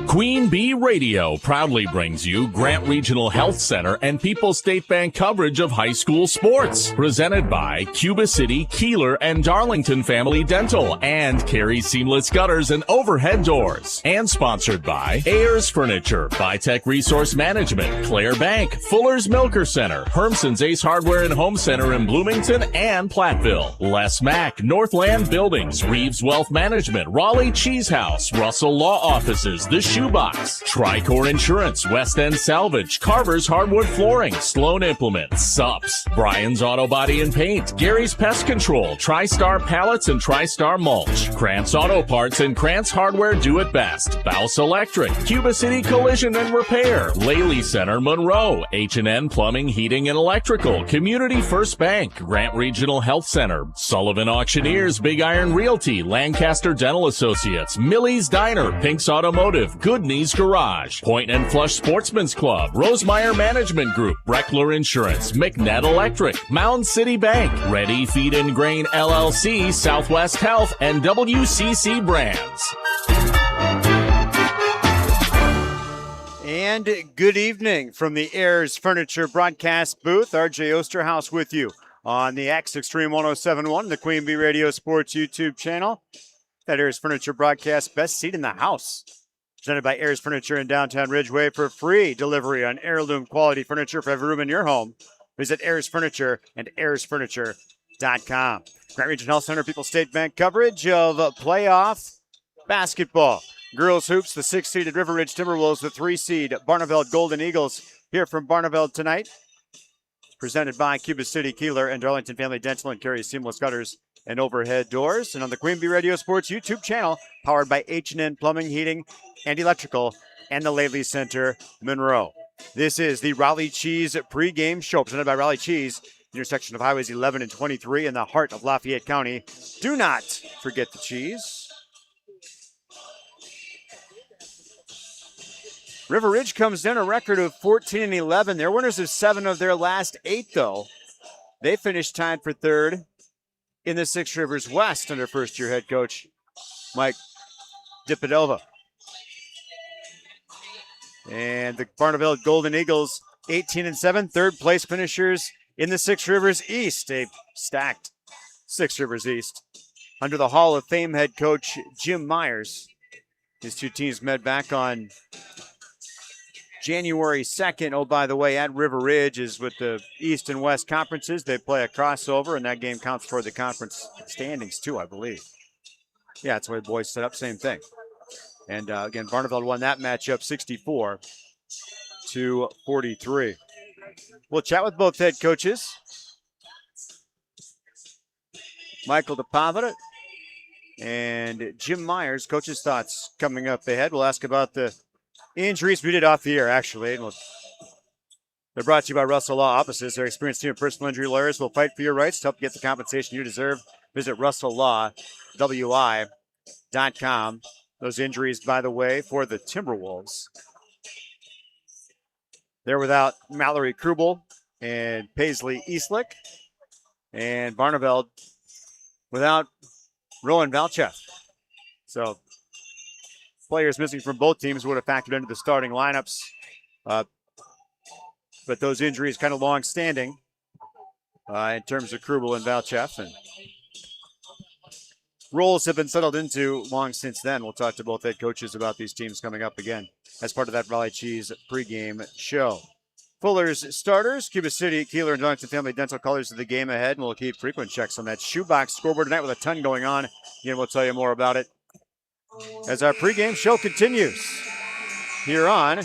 Queen Bee Radio proudly brings you Grant Regional Health Center and People's State Bank coverage of high school sports. Presented by Cuba City, Kieler, and Darlington Family Dental and Carey Seamless Gutters and Overhead Doors. And sponsored by Ayers Furniture, Vitech Resource Management, Claire Bank, Fuller's Milker Center, Hermson's Ace Hardware and Home Center in Bloomington and Platteville, Les Mack, Northland Buildings, Reeves Wealth Management, Raleigh Cheese House, Russell Law Offices, The Shoebox, Tricor Insurance, West End Salvage, Carver's Hardwood Flooring, Sloan Implements, Sups, Brian's Auto Body and Paint, Gary's Pest Control, TriStar Pallets and TriStar Mulch, Krantz Auto Parts and Krantz Hardware Do It Best, Baus Electric, Cuba City Collision and Repair, Laley Center Monroe, H&N Plumbing, Heating and Electrical, Community First Bank, Grant Regional Health Center, Sullivan Auctioneers, Big Iron Realty, Lancaster Dental Associates, Millie's Diner, Pink's Automotive, Good Knees Garage, Point and Flush Sportsman's Club, Rosemeyer Management Group, Breckler Insurance, McNett Electric, Mound City Bank, Ready Feed and Grain LLC, Southwest Health, and WCC Brands. And good evening from the Ayers Furniture broadcast booth. RJ Osterhaus with you on the X Extreme 107.1, the Queen Bee Radio Sports YouTube channel. That Ayers Furniture broadcast, best seat in the house. Presented by Ayers Furniture in downtown Ridgeway for free delivery on heirloom quality furniture for every room in your home. Visit Ayers Furniture and AyersFurniture.com. Grant Regional Health Center, People's State Bank coverage of playoff basketball. Girls hoops, the 6-seeded River Ridge Timberwolves, the 3-seed Barneveld Golden Eagles here from Barneveld tonight. Presented by Cuba City, Kieler, and Darlington Family Dental and Carey Seamless Gutters and Overhead Doors. And on the Queen Bee Radio Sports YouTube channel, powered by H&N Plumbing, Heating, and Electrical, and the Laley Center, Monroe. This is the Raleigh Cheese pregame show, presented by Raleigh Cheese, intersection of Highways 11 and 23 in the heart of Lafayette County. Do not forget the cheese. River Ridge comes in a record of 14-11. They're winners of 7 of their last 8, though. They finished tied for third in the Six Rivers West under first-year head coach Mike Dipadova. And the Barneveld Golden Eagles, 18-7, third-place finishers in the Six Rivers East, a stacked Six Rivers East. Under the Hall of Fame head coach Jim Myers. His two teams met back on January 2nd. Oh, by the way, at River Ridge is with the East and West conferences. They play a crossover, and that game counts toward the conference standings, too, I believe. Yeah, that's the way the boys set up, same thing. And again, Barneveld won that matchup 64-43. We'll chat with both head coaches. Michael DePavita and Jim Myers. Coach's thoughts coming up ahead. We'll ask about the injuries we did off the air, actually. And they're brought to you by Russell Law Offices. Their experienced team of personal injury lawyers will fight for your rights to help you get the compensation you deserve. Visit RussellLawWI.com. Those injuries, by the way, for the Timberwolves. They're without Mallory Krubel and Paisley Eastlick. And Barneveld without Rowan Valchef. So players missing from both teams would have factored into the starting lineups. But those injuries kind of long-standing in terms of Krubel and Valchef. And roles have been settled into long since then. We'll talk to both head coaches about these teams coming up again as part of that Raleigh Cheese pregame show. Fuller's starters, Cuba City, Kieler, and Darlington Family Dental colors of the game ahead, and we'll keep frequent checks on that shoebox scoreboard tonight with a ton going on. Again, we'll tell you more about it as our pregame show continues here on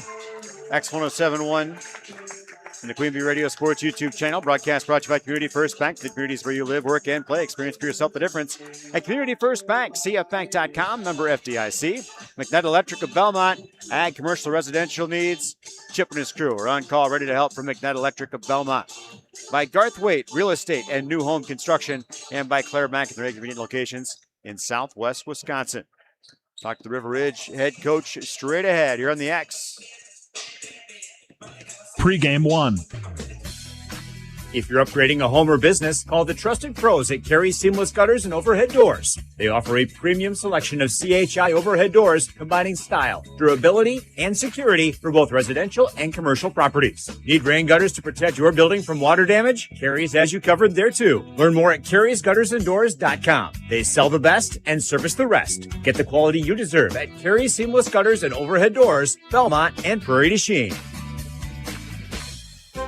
X1071 and the Queen Bee Radio Sports YouTube channel. Broadcast brought to you by Community First Bank. The communities where you live, work, and play. Experience for yourself the difference at Community First Bank. CFBank.com, member FDIC. McNett Electric of Belmont. Ag, commercial, residential needs. Chip and his crew are on call, ready to help from McNett Electric of Belmont. By Garth Waite, Real Estate and New Home Construction. And by Claire Bank at their convenient locations in Southwest Wisconsin. Talk to the River Ridge head coach straight ahead here on the X. Pregame 1. If you're upgrading a home or business, call the trusted pros at Carey Seamless Gutters and Overhead Doors. They offer a premium selection of CHI overhead doors combining style, durability, and security for both residential and commercial properties. Need rain gutters to protect your building from water damage? Carey's has you covered there too. Learn more at Carey'sGuttersandDoors.com. They sell the best and service the rest. Get the quality you deserve at Carey Seamless Gutters and Overhead Doors, Belmont, and Prairie du Chien.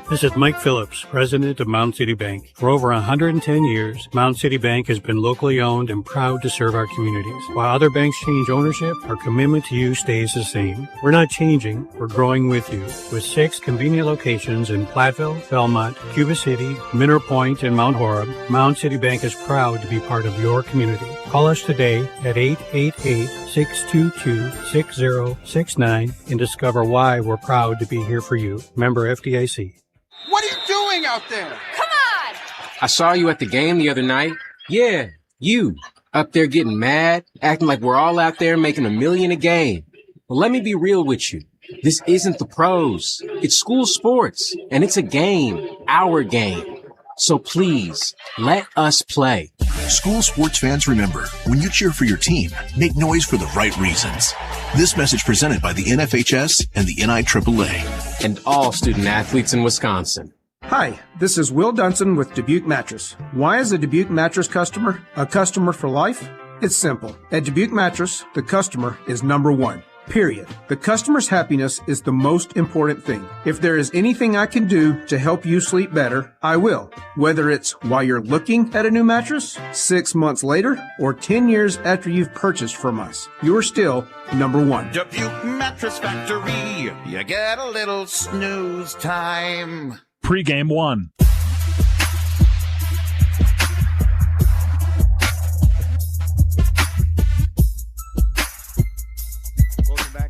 This is Mike Phillips, president of Mound City Bank. For over 110 years, Mound City Bank has been locally owned and proud to serve our communities. While other banks change ownership, our commitment to you stays the same. We're not changing, we're growing with you. With 6 convenient locations in Platteville, Belmont, Cuba City, Minner Point, and Mount Horeb, Mound City Bank is proud to be part of your community. Call us today at 888-622-6069 and discover why we're proud to be here for you. Member FDIC. What are you doing out there? Come on! I saw you at the game the other night. Yeah, you. Up there getting mad, acting like we're all out there making $1 million a game. Well, let me be real with you. This isn't the pros. It's school sports, and it's a game, our game. So please, let us play. School sports fans, remember, when you cheer for your team, make noise for the right reasons. This message presented by the NFHS and the NIAAA. And all student athletes in Wisconsin. Hi, this is Will Dunson with Dubuque Mattress. Why is a Dubuque Mattress customer a customer for life? It's simple. At Dubuque Mattress, the customer is number one. Period. The customer's happiness is the most important thing. If there is anything I can do to help you sleep better, I will. Whether it's while you're looking at a new mattress, 6 months later, or 10 years after you've purchased from us, you're still number one. Dubuque Mattress Factory. You get a little snooze time. Pregame 1.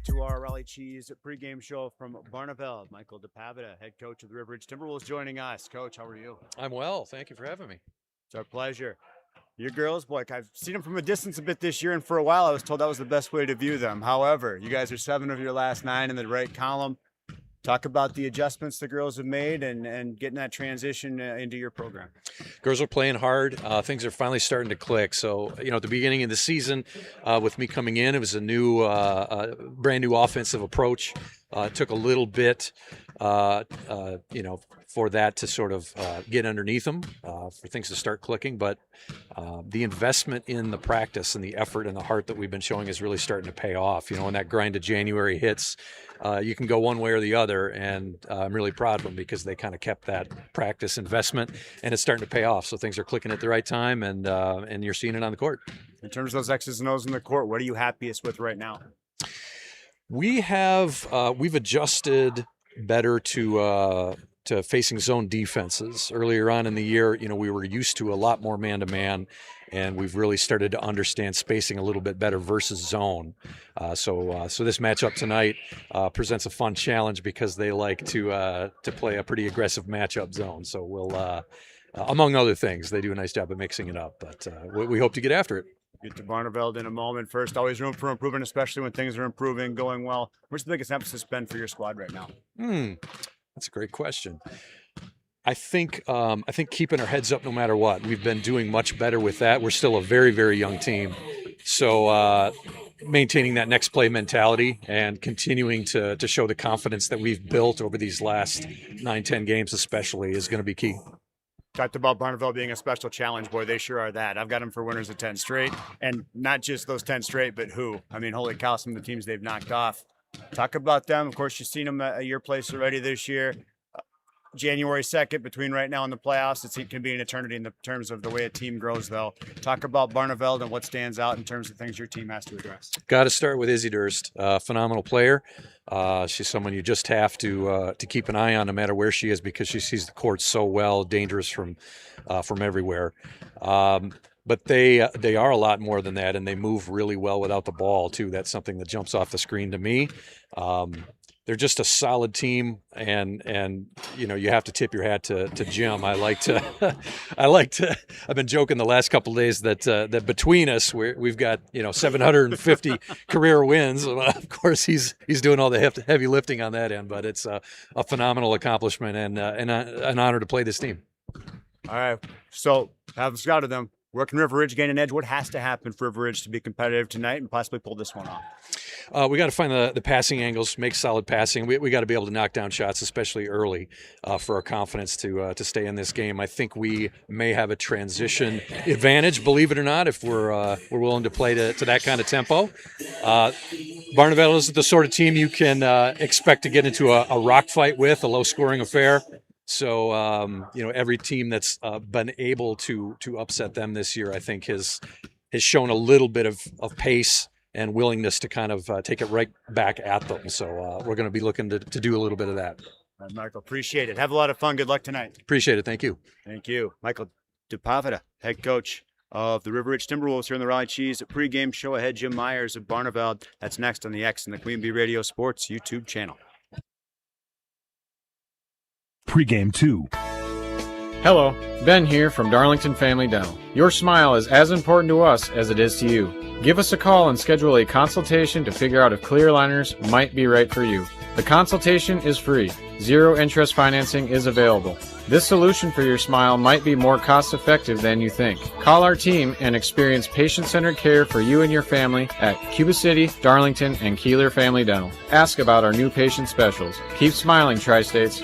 To our Raleigh Cheese pregame show from Barneveld. Michael DePavita, head coach of the River Ridge Timberwolves, joining us. Coach, how are you? I'm well. Thank you for having me. It's our pleasure. Your girls, boy, I've seen them from a distance a bit this year, and for a while I was told that was the best way to view them. However, you guys are 7 of your last 9 in the right column. Talk about the adjustments the girls have made and getting that transition into your program. Girls are playing hard. Things are finally starting to click. So, at the beginning of the season, with me coming in, it was a new, brand new offensive approach. It took a little bit, for that to sort of get underneath them, for things to start clicking. But the investment in the practice and the effort and the heart that we've been showing is really starting to pay off. When that grind of January hits, you can go one way or the other, and I'm really proud of them because they kind of kept that practice investment, and it's starting to pay off. So things are clicking at the right time, and you're seeing it on the court. In terms of those X's and O's in the court, what are you happiest with right now? We've adjusted better to facing zone defenses. Earlier on in the year, we were used to a lot more man-to-man, and we've really started to understand spacing a little bit better versus zone. So this matchup tonight presents a fun challenge because they like to play a pretty aggressive matchup zone. So we'll, among other things, they do a nice job of mixing it up, but we hope to get after it. Get to Barneveld in a moment. First, always room for improvement, especially when things are improving, going well. Where's the biggest emphasis been for your squad right now? That's a great question. I think keeping our heads up no matter what. We've been doing much better with that. We're still a very, very young team. So maintaining that next play mentality and continuing to show the confidence that we've built over these last 9-10 games especially is going to be key. Talked about Barneveld being a special challenge. Boy, they sure are that. I've got them for winners of 10 straight, and not just those 10 straight, but who? I mean, holy cow, some of the teams they've knocked off. Talk about them. Of course, you've seen them at your place already this year. January 2nd, between right now and the playoffs, it can be an eternity in terms of the way a team grows, though. Talk about Barneveld and what stands out in terms of things your team has to address. Got to start with Izzy Durst, phenomenal player. She's someone you just have to keep an eye on no matter where she is because she sees the court so well, dangerous from everywhere. But they are a lot more than that, and they move really well without the ball too. That's something that jumps off the screen to me. They're just a solid team, and you have to tip your hat to Jim. I've been joking the last couple of days that between us we've got 750 career wins. Of course, he's doing all the heavy lifting on that end, but it's a phenomenal accomplishment and an honor to play this team. All right. So, have scouted them. Where can River Ridge gain an edge? What has to happen for River Ridge to be competitive tonight and possibly pull this one off? We got to find the passing angles, make solid passing. We got to be able to knock down shots, especially early, for our confidence to stay in this game. I think we may have a transition advantage, believe it or not, if we're willing to play to that kind of tempo. Barneveld is the sort of team you can expect to get into a rock fight with, a low-scoring affair. So, every team that's been able to upset them this year, I think, has shown a little bit of pace and willingness to kind of take it right back at them. So we're going to be looking to do a little bit of that. All right, Michael, appreciate it. Have a lot of fun. Good luck tonight. Appreciate it. Thank you. Thank you. Michael DePavida, head coach of the River Ridge Timberwolves here in the Raleigh Cheese pregame show. Ahead, Jim Myers of Barneveld. That's next on the X and the Queen Bee Radio Sports YouTube channel. Pregame 2. Hello, Ben here from Darlington Family Dental. Your smile is as important to us as it is to you. Give us a call and schedule a consultation to figure out if clear aligners might be right for you. The consultation is free. Zero interest financing is available. This solution for your smile might be more cost effective than you think. Call our team and experience patient-centered care for you and your family at Cuba City, Darlington, and Kieler Family Dental. Ask about our new patient specials. Keep smiling, Tri-States.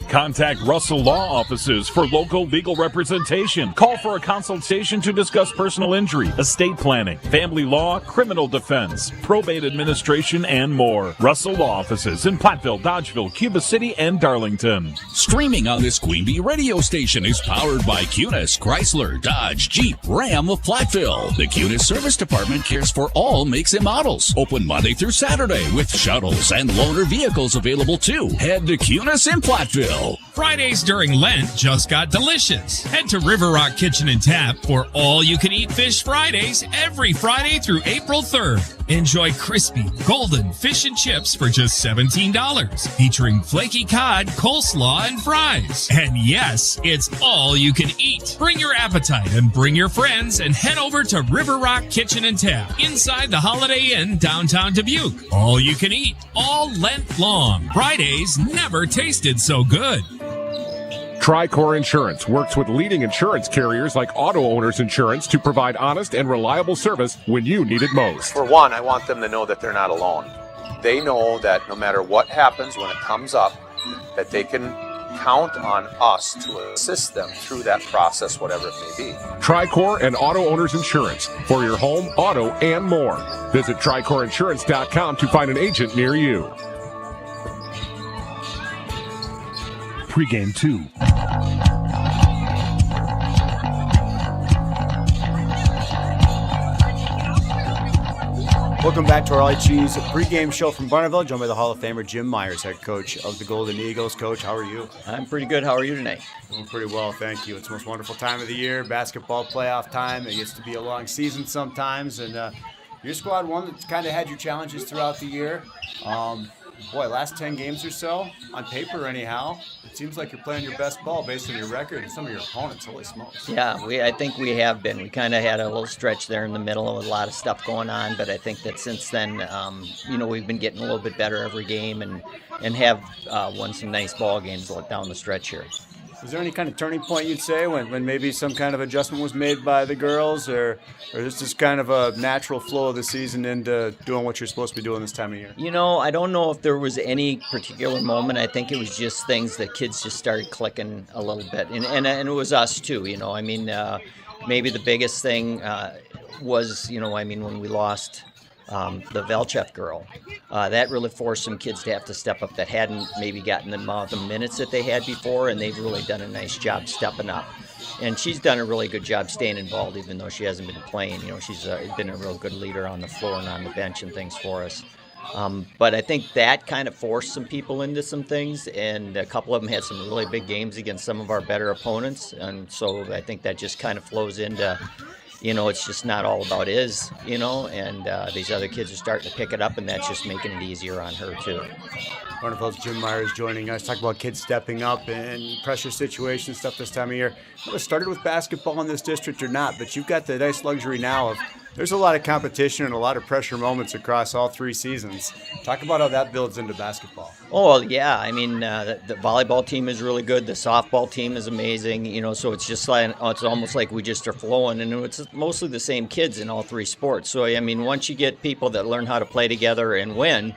Contact Russell Law Offices for local legal representation. Call for a consultation to discuss personal injury, estate planning, family law, criminal defense, probate administration, and more. Russell Law Offices in Platteville, Dodgeville, Cuba City, and Darlington. Streaming on this Queen Bee radio station is powered by Cunis, Chrysler, Dodge, Jeep, Ram of Platteville. The Cunis Service Department cares for all makes and models. Open Monday through Saturday with shuttles and loaner vehicles available too. Head to Cunis in Platteville. Fridays during Lent just got delicious. Head to River Rock Kitchen and Tap for all-you-can-eat fish Fridays every Friday through April 3rd. Enjoy crispy, golden fish and chips for just $17, featuring flaky cod, coleslaw, and fries. And yes, it's all you can eat. Bring your appetite and bring your friends and head over to River Rock Kitchen and Tap inside the Holiday Inn downtown Dubuque. All you can eat, all Lent long. Fridays never tasted so good. Tricor Insurance works with leading insurance carriers like Auto Owners Insurance to provide honest and reliable service when you need it most. For one, I want them to know that they're not alone. They know that no matter what happens when it comes up, that they can count on us to assist them through that process, whatever it may be. Tricor and Auto Owners Insurance for your home, auto, and more. Visit TricorInsurance.com to find an agent near you. Pregame 2. Welcome back to our Raleigh Cheese pregame show from Barneveld, joined by the Hall of Famer Jim Myers, head coach of the Golden Eagles. Coach, how are you? I'm pretty good. How are you tonight? Doing pretty well, thank you. It's the most wonderful time of the year, basketball playoff time. It gets to be a long season sometimes, and your squad, one that's kind of had your challenges throughout the year. Last 10 games or so, on paper anyhow, it seems like you're playing your best ball based on your record and some of your opponents. Holy smokes. Yeah, I think we have been. We kind of had a little stretch there in the middle with a lot of stuff going on, but I think that since then, we've been getting a little bit better every game and have won some nice ball games down the stretch here. Was there any kind of turning point you'd say when maybe some kind of adjustment was made by the girls, or is this kind of a natural flow of the season into doing what you're supposed to be doing this time of year? I don't know if there was any particular moment. I think it was just things that kids just started clicking a little bit, and it was us too. Maybe the biggest thing was when we lost the Velchef girl. That really forced some kids to have to step up that hadn't maybe gotten the amount of minutes that they had before, and they've really done a nice job stepping up. And she's done a really good job staying involved, even though she hasn't been playing. She's been a real good leader on the floor and on the bench and things for us. But I think that kind of forced some people into some things, and a couple of them had some really big games against some of our better opponents. And so I think that just kind of flows into it's just not all about and these other kids are starting to pick it up, and that's just making it easier on her too. Barneveld's Jim Myers joining us. Talk about kids stepping up and pressure situations, stuff this time of year. It started with basketball in this district or not, but you've got the nice luxury now of there's a lot of competition and a lot of pressure moments across all 3 seasons. Talk about how that builds into basketball. Oh, yeah. I mean, the volleyball team is really good. The softball team is amazing. So it's just like, it's almost like we just are flowing. And it's mostly the same kids in all 3 sports. So, I mean, once you get people that learn how to play together and win,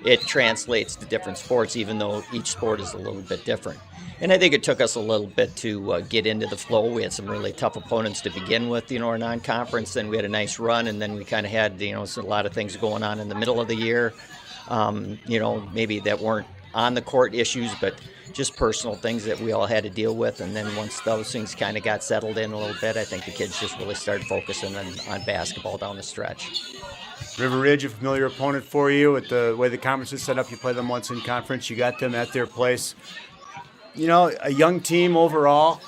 it translates to different sports, even though each sport is a little bit different. And I think it took us a little bit to get into the flow. We had some really tough opponents to begin with, our non-conference. Then we had a nice run, and then we kind of had, a lot of things going on in the middle of the year. Maybe that weren't on the court issues, but just personal things that we all had to deal with. And then once those things kind of got settled in a little bit, I think the kids just really started focusing on basketball down the stretch. River Ridge, a familiar opponent for you. With the way the conference is set up, you play them once in conference. You got them at their place. A young team overall.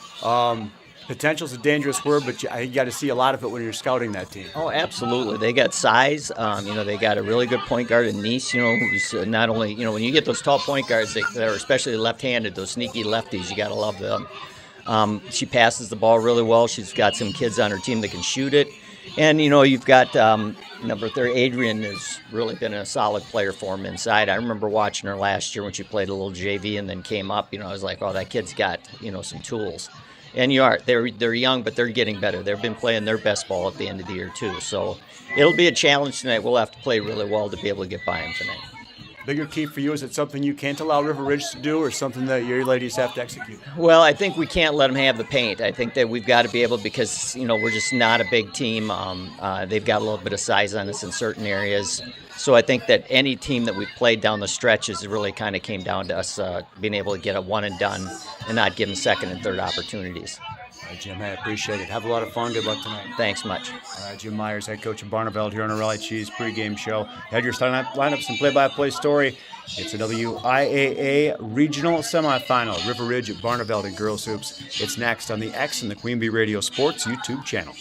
Potential's a dangerous word, but you got to see a lot of it when you're scouting that team. Oh, absolutely. They got size. They got a really good point guard in Nice, who's not only, when you get those tall point guards that are especially left-handed, those sneaky lefties, you got to love them. She passes the ball really well. She's got some kids on her team that can shoot it. And, you've got number 3, Adrian, has really been a solid player for him inside. I remember watching her last year when she played a little JV and then came up. I was like, oh, that kid's got, some tools. And they're young, but they're getting better. They've been playing their best ball at the end of the year, too. So it'll be a challenge tonight. We'll have to play really well to be able to get by them tonight. Bigger key for you, is it something you can't allow River Ridge to do, or something that your ladies have to execute? Well, I think we can't let them have the paint. I think that we've got to be able, because, we're just not a big team. They've got a little bit of size on us in certain areas. So I think that any team that we've played down the stretches really kind of came down to us being able to get a one and done and not give them second and third opportunities. All right, Jim, I appreciate it. Have a lot of fun. Good luck tonight. Thanks much. All right, Jim Myers, head coach of Barneveld here on a Raleigh Cheese pregame show. Had your starting lineups and play-by-play story. It's a WIAA regional semifinal. River Ridge at Barneveld in girls hoops. It's next on the X and the Queen Bee Radio Sports YouTube channel.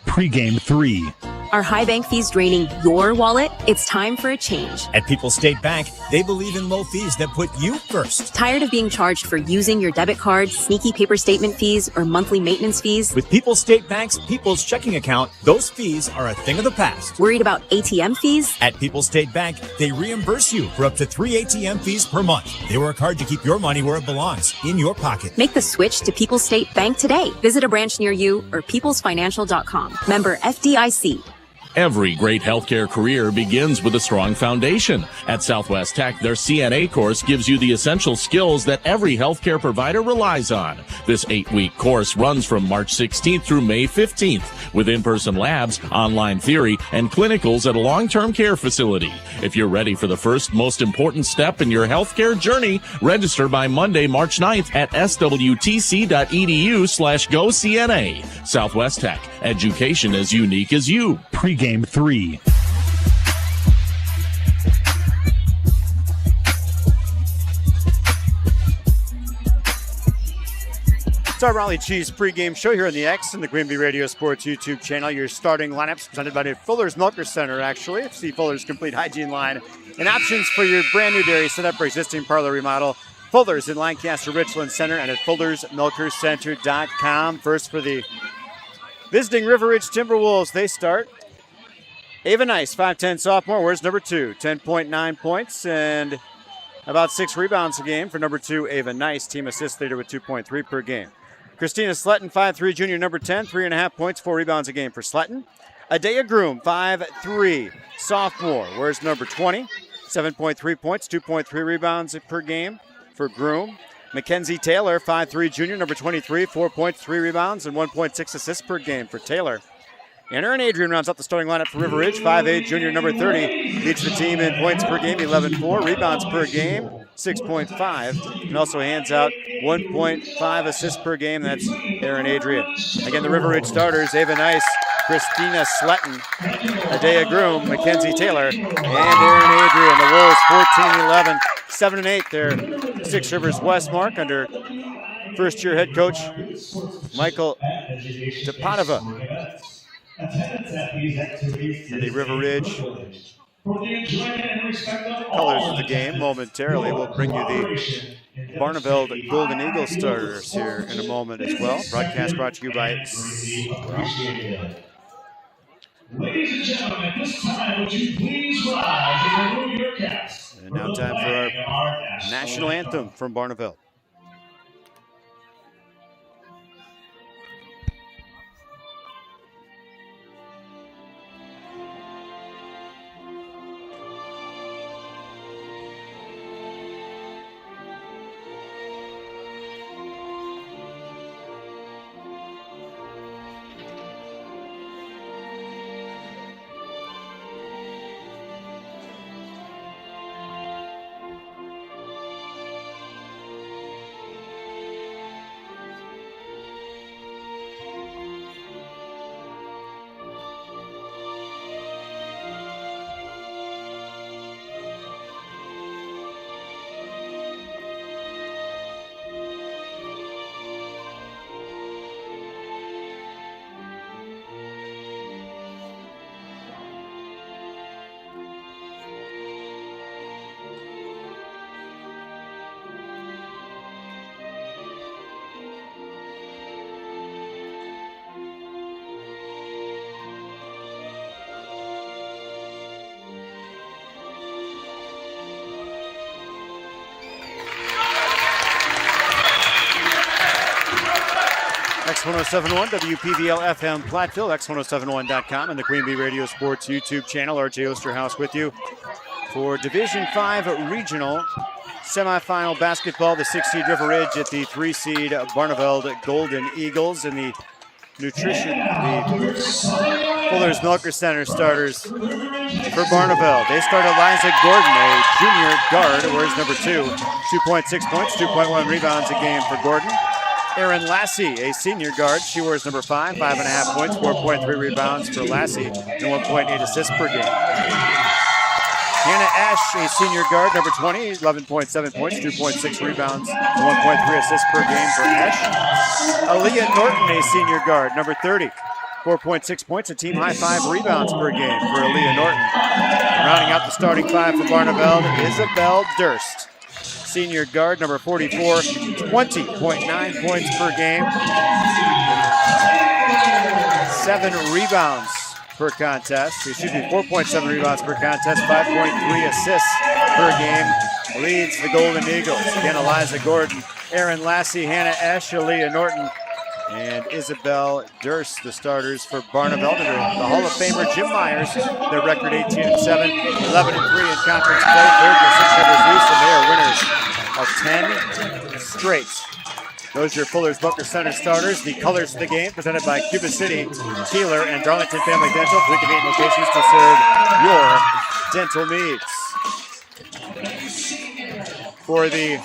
Pregame 3. Are high bank fees draining your wallet? It's time for a change. At People's State Bank, they believe in low fees that put you first. Tired of being charged for using your debit card, sneaky paper statement fees, or monthly maintenance fees? With People's State Bank's People's Checking Account, those fees are a thing of the past. Worried about ATM fees? At People's State Bank, they reimburse you for up to 3 ATM fees per month. They work hard to keep your money where it belongs, in your pocket. Make the switch to People's State Bank today. Visit a branch near you or peoplesfinancial.com. Member FDIC. Every great healthcare career begins with a strong foundation. At Southwest Tech, their CNA course gives you the essential skills that every healthcare provider relies on. This 8-week course runs from March 16th through May 15th with in-person labs, online theory, and clinicals at a long-term care facility. If you're ready for the first, most important step in your healthcare journey, register by Monday, March 9th at swtc.edu/GoCNA. Southwest Tech, education as unique as you. Pregame 3. It's our Raleigh Cheese pregame show here on the X and the Queen Bee Radio Sports YouTube channel. Your starting lineups presented by the Fuller's Milker Center, actually. See Fuller's complete hygiene line and options for your brand new dairy setup or existing parlor remodel. Fuller's in Lancaster Richland Center and at Fuller'sMilkerCenter.com. First for the visiting River Ridge Timberwolves, they start. Ava Nice, 5'10 sophomore, wears number 2. 10.9 points and about 6 rebounds a game for number 2, Ava Nice. Team assist leader with 2.3 per game. Christina Sletton, 5'3 junior, number 10. 3.5 points, 4 rebounds a game for Sletton. Adea Groom, 5'3 sophomore, wears number 20. 7.3 points, 2.3 rebounds per game for Groom. Mackenzie Taylor, 5'3 junior, number 23. 4 points, 3 rebounds, and 1.6 assists per game for Taylor. And Aaron Adrian rounds out the starting lineup for River Ridge. 5'8 junior, number 30. Leads the team in points per game, 11.4. Rebounds per game, 6.5. And also hands out 1.5 assists per game. That's Aaron Adrian. Again, the River Ridge starters, Ava Nice, Christina Sletton, Adea Groom, Mackenzie Taylor, and Aaron Adrian. The Wolves 14-11, 7-8. Their Six Rivers West mark under first-year head coach Michael DePadova. And the River Ridge Colors of the game momentarily. We'll bring you the Barneveld Golden Eagle starters here in a moment as well. Broadcast brought to you by... Ladies and gentlemen, at this time, would you please rise and remove your caps? And now time for our national anthem from Barneveld. X1071 WPVL FM Platteville, X1071.com, and the Queen Bee Radio Sports YouTube channel. RJ Osterhaus with you for Division 5 Regional Semifinal Basketball. The 6-seed River Ridge at the 3-seed Barneveld Golden Eagles. And the nutrition, the Fuller's Milker Center starters for Barneveld. They start Eliza Gordon, a junior guard, wears number 2. 2.6 points, 2.1 rebounds a game for Gordon. Erin Lassie, a senior guard. She wears number 5, 5.5 points, 4.3 rebounds for Lassie, and 1.8 assists per game. Hannah Ash, a senior guard, number 20, 11.7 points, 2.6 rebounds, 1.3 assists per game for Ash. Aaliyah Norton, a senior guard, number 30, 4.6 points, a team high 5 rebounds per game for Aaliyah Norton. Rounding out the starting 5 for Barneveld, Isabel Durst, senior guard, number 44, 20.9 points per game, 7 rebounds per contest. 4.7 rebounds per contest, 5.3 assists per game. Leads the Golden Eagles. Again, Eliza Gordon, Erin Lassie, Hannah Ash, Aaliyah Norton, and Isabel Durst, the starters for Barneveld. Under the Hall of Famer Jim Myers, their record 18-7, 11-3 in conference play, third in 6 Rivers East, and they are winners of 10 straight. Those are your Fuller's Booker Center starters. The colors of the game presented by Cuba City, Kieler, and Darlington Family Dental. 3 convenient locations to serve your dental needs. For the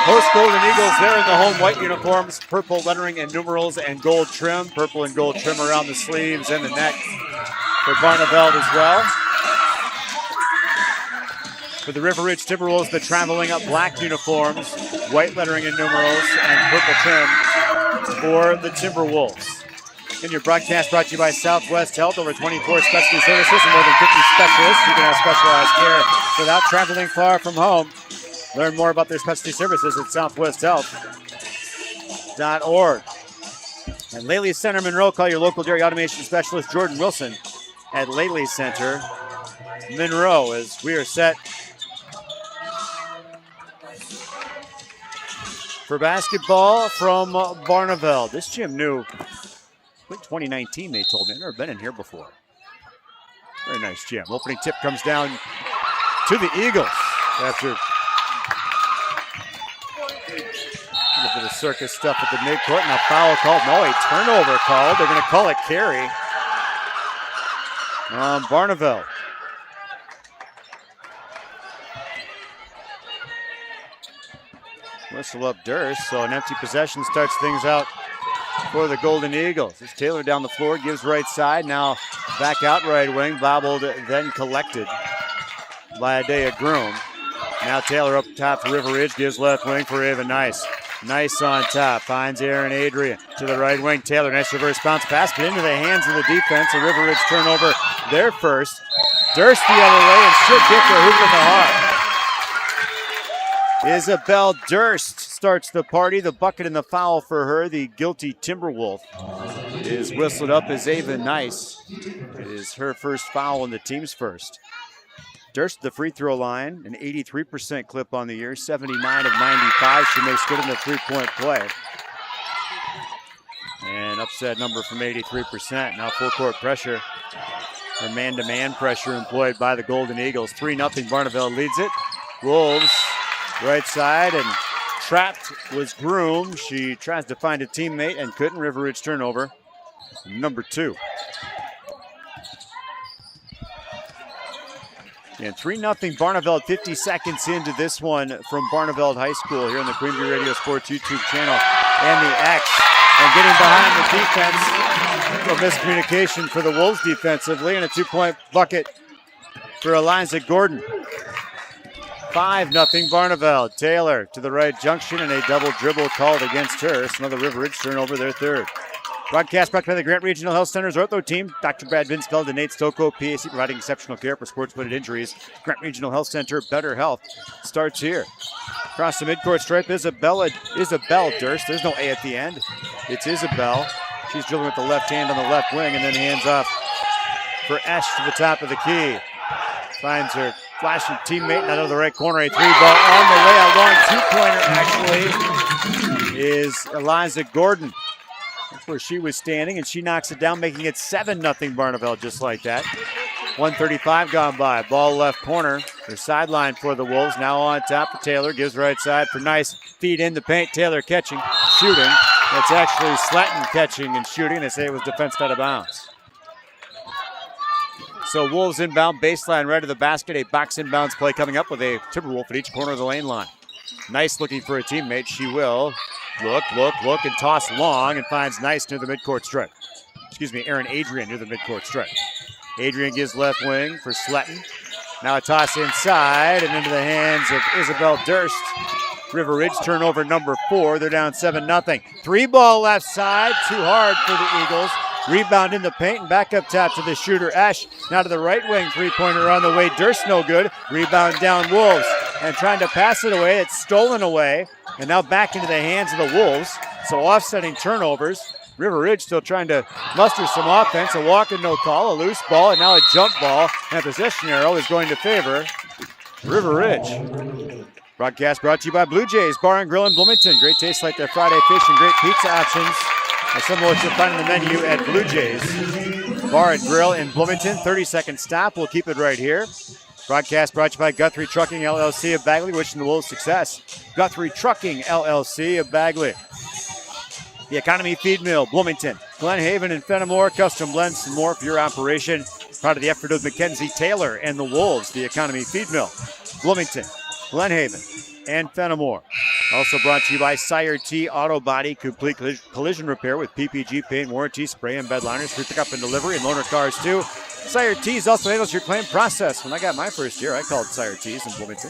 host Golden Eagles, they're in the home white uniforms, purple lettering and numerals and gold trim. Purple and gold trim around the sleeves and the neck for Barneveld as well. For the River Ridge Timberwolves, the traveling up black uniforms, white lettering and numerals, and purple trim for the Timberwolves. In your broadcast brought to you by Southwest Health, over 24 specialty services and more than 50 specialists. You can have specialized care without traveling far from home. Learn more about their specialty services at southwesthealth.org. And Laley Center Monroe, call your local dairy automation specialist Jordan Wilson at Laley Center Monroe, as we are set for basketball from Barneveld. This gym new, I think 2019 they told me. I've never been in here before. Very nice gym. Opening tip comes down to the Eagles after a bit of circus stuff at the midcourt. And a foul called. No, a turnover called. They're going to call it Carey on Barneveld. Whistle up Durst, so an empty possession starts things out for the Golden Eagles. It's Taylor down the floor, gives right side, now back out right wing, bobbled, then collected by Adea Groom. Now Taylor up top for River Ridge, gives left wing for Ava Nice. Nice on top. Finds Aaron Adrian to the right wing. Taylor, nice reverse bounce pass, but into the hands of the defense. A River Ridge turnover there first. Durst the other way, and should get the hoop in the heart. Isabel Durst starts the party. The bucket and the foul for her. The guilty Timberwolf is whistled up as Ava Nice. It is her first foul and the team's first. Durst, the free throw line, an 83% clip on the year, 79 of 95. She makes good in the three-point play. And upset number from 83%. Now full court pressure, or man-to-man pressure employed by the Golden Eagles. 3-0, Barneveld leads it. Wolves, right side, and trapped was Groom. She tries to find a teammate and couldn't. River Ridge turnover, number 2. And 3-0 Barneveld, 50 seconds into this one from Barneveld High School here on the Queen Bee Radio Sports YouTube channel. And the X, and getting behind the defense, a miscommunication for the Wolves defensively, and a 2-point bucket for Eliza Gordon. 5-0 Barneveld. Taylor to the right junction, and a double dribble called against her. So another River Ridge turnover, their third. Broadcast brought to you by the Grant Regional Health Center's Ortho Team. Dr. Brad Vinsfeld and Nate Stoko, PAC, providing exceptional care for sports-related injuries. Grant Regional Health Center, better health starts here. Across the midcourt stripe, Isabel Durst. There's no A at the end. It's Isabel. She's dribbling with the left hand on the left wing, and then hands off for Esch to the top of the key. Finds her flashing teammate out of the right corner. A 3-ball on the way. A long two-pointer, actually, is Eliza Gordon. That's where she was standing, and she knocks it down, making it 7-0 Barneveld, just like that. 1:35 gone by. Ball left corner. The sideline for the Wolves. Now on top for Taylor. Gives right side for Nice. Feed in the paint. Taylor catching, shooting. That's actually Slatton catching and shooting. They say it was defensed out of bounds. So Wolves inbound, baseline right of the basket. A box inbounds play coming up with a Timberwolf at each corner of the lane line. Nice looking for a teammate. She will look, and toss long, and finds Nice near the midcourt stripe. Aaron Adrian near the midcourt stripe. Adrian gives left wing for Slatton. Now a toss inside and into the hands of Isabel Durst. River Ridge turnover number 4. They're down 7-0. 3-ball left side, too hard for the Eagles. Rebound in the paint and back up top to the shooter, Esch. Now to the right wing, three-pointer on the way. Durst no good. Rebound down Wolves. And trying to pass it away. It's stolen away. And now back into the hands of the Wolves. So offsetting turnovers. River Ridge still trying to muster some offense. A walk and no call, a loose ball, and now a jump ball. And a possession arrow is going to favor River Ridge. Broadcast brought to you by Blue Jays Bar and Grill in Bloomington. Great taste like their Friday fish and great pizza options. Some of what you'll find on the menu at Blue Jays Bar and Grill in Bloomington. 30-second stop. We'll keep it right here. Broadcast brought to you by Guthrie Trucking LLC of Bagley, wishing the Wolves success. Guthrie Trucking LLC of Bagley. The Economy Feed Mill, Bloomington, Glen Haven, and Fenimore. Custom blends and more for your operation. Part of the effort of Mackenzie Taylor and the Wolves. The Economy Feed Mill, Bloomington, Glen Haven, and Fenimore. Also brought to you by Sire T Auto Body, complete collision repair with PPG paint, warranty, spray, and bed liners, free pickup and delivery, and loaner cars too. Sire T's also handles your claim process. When I got my first year, I called Sire T's in Bloomington.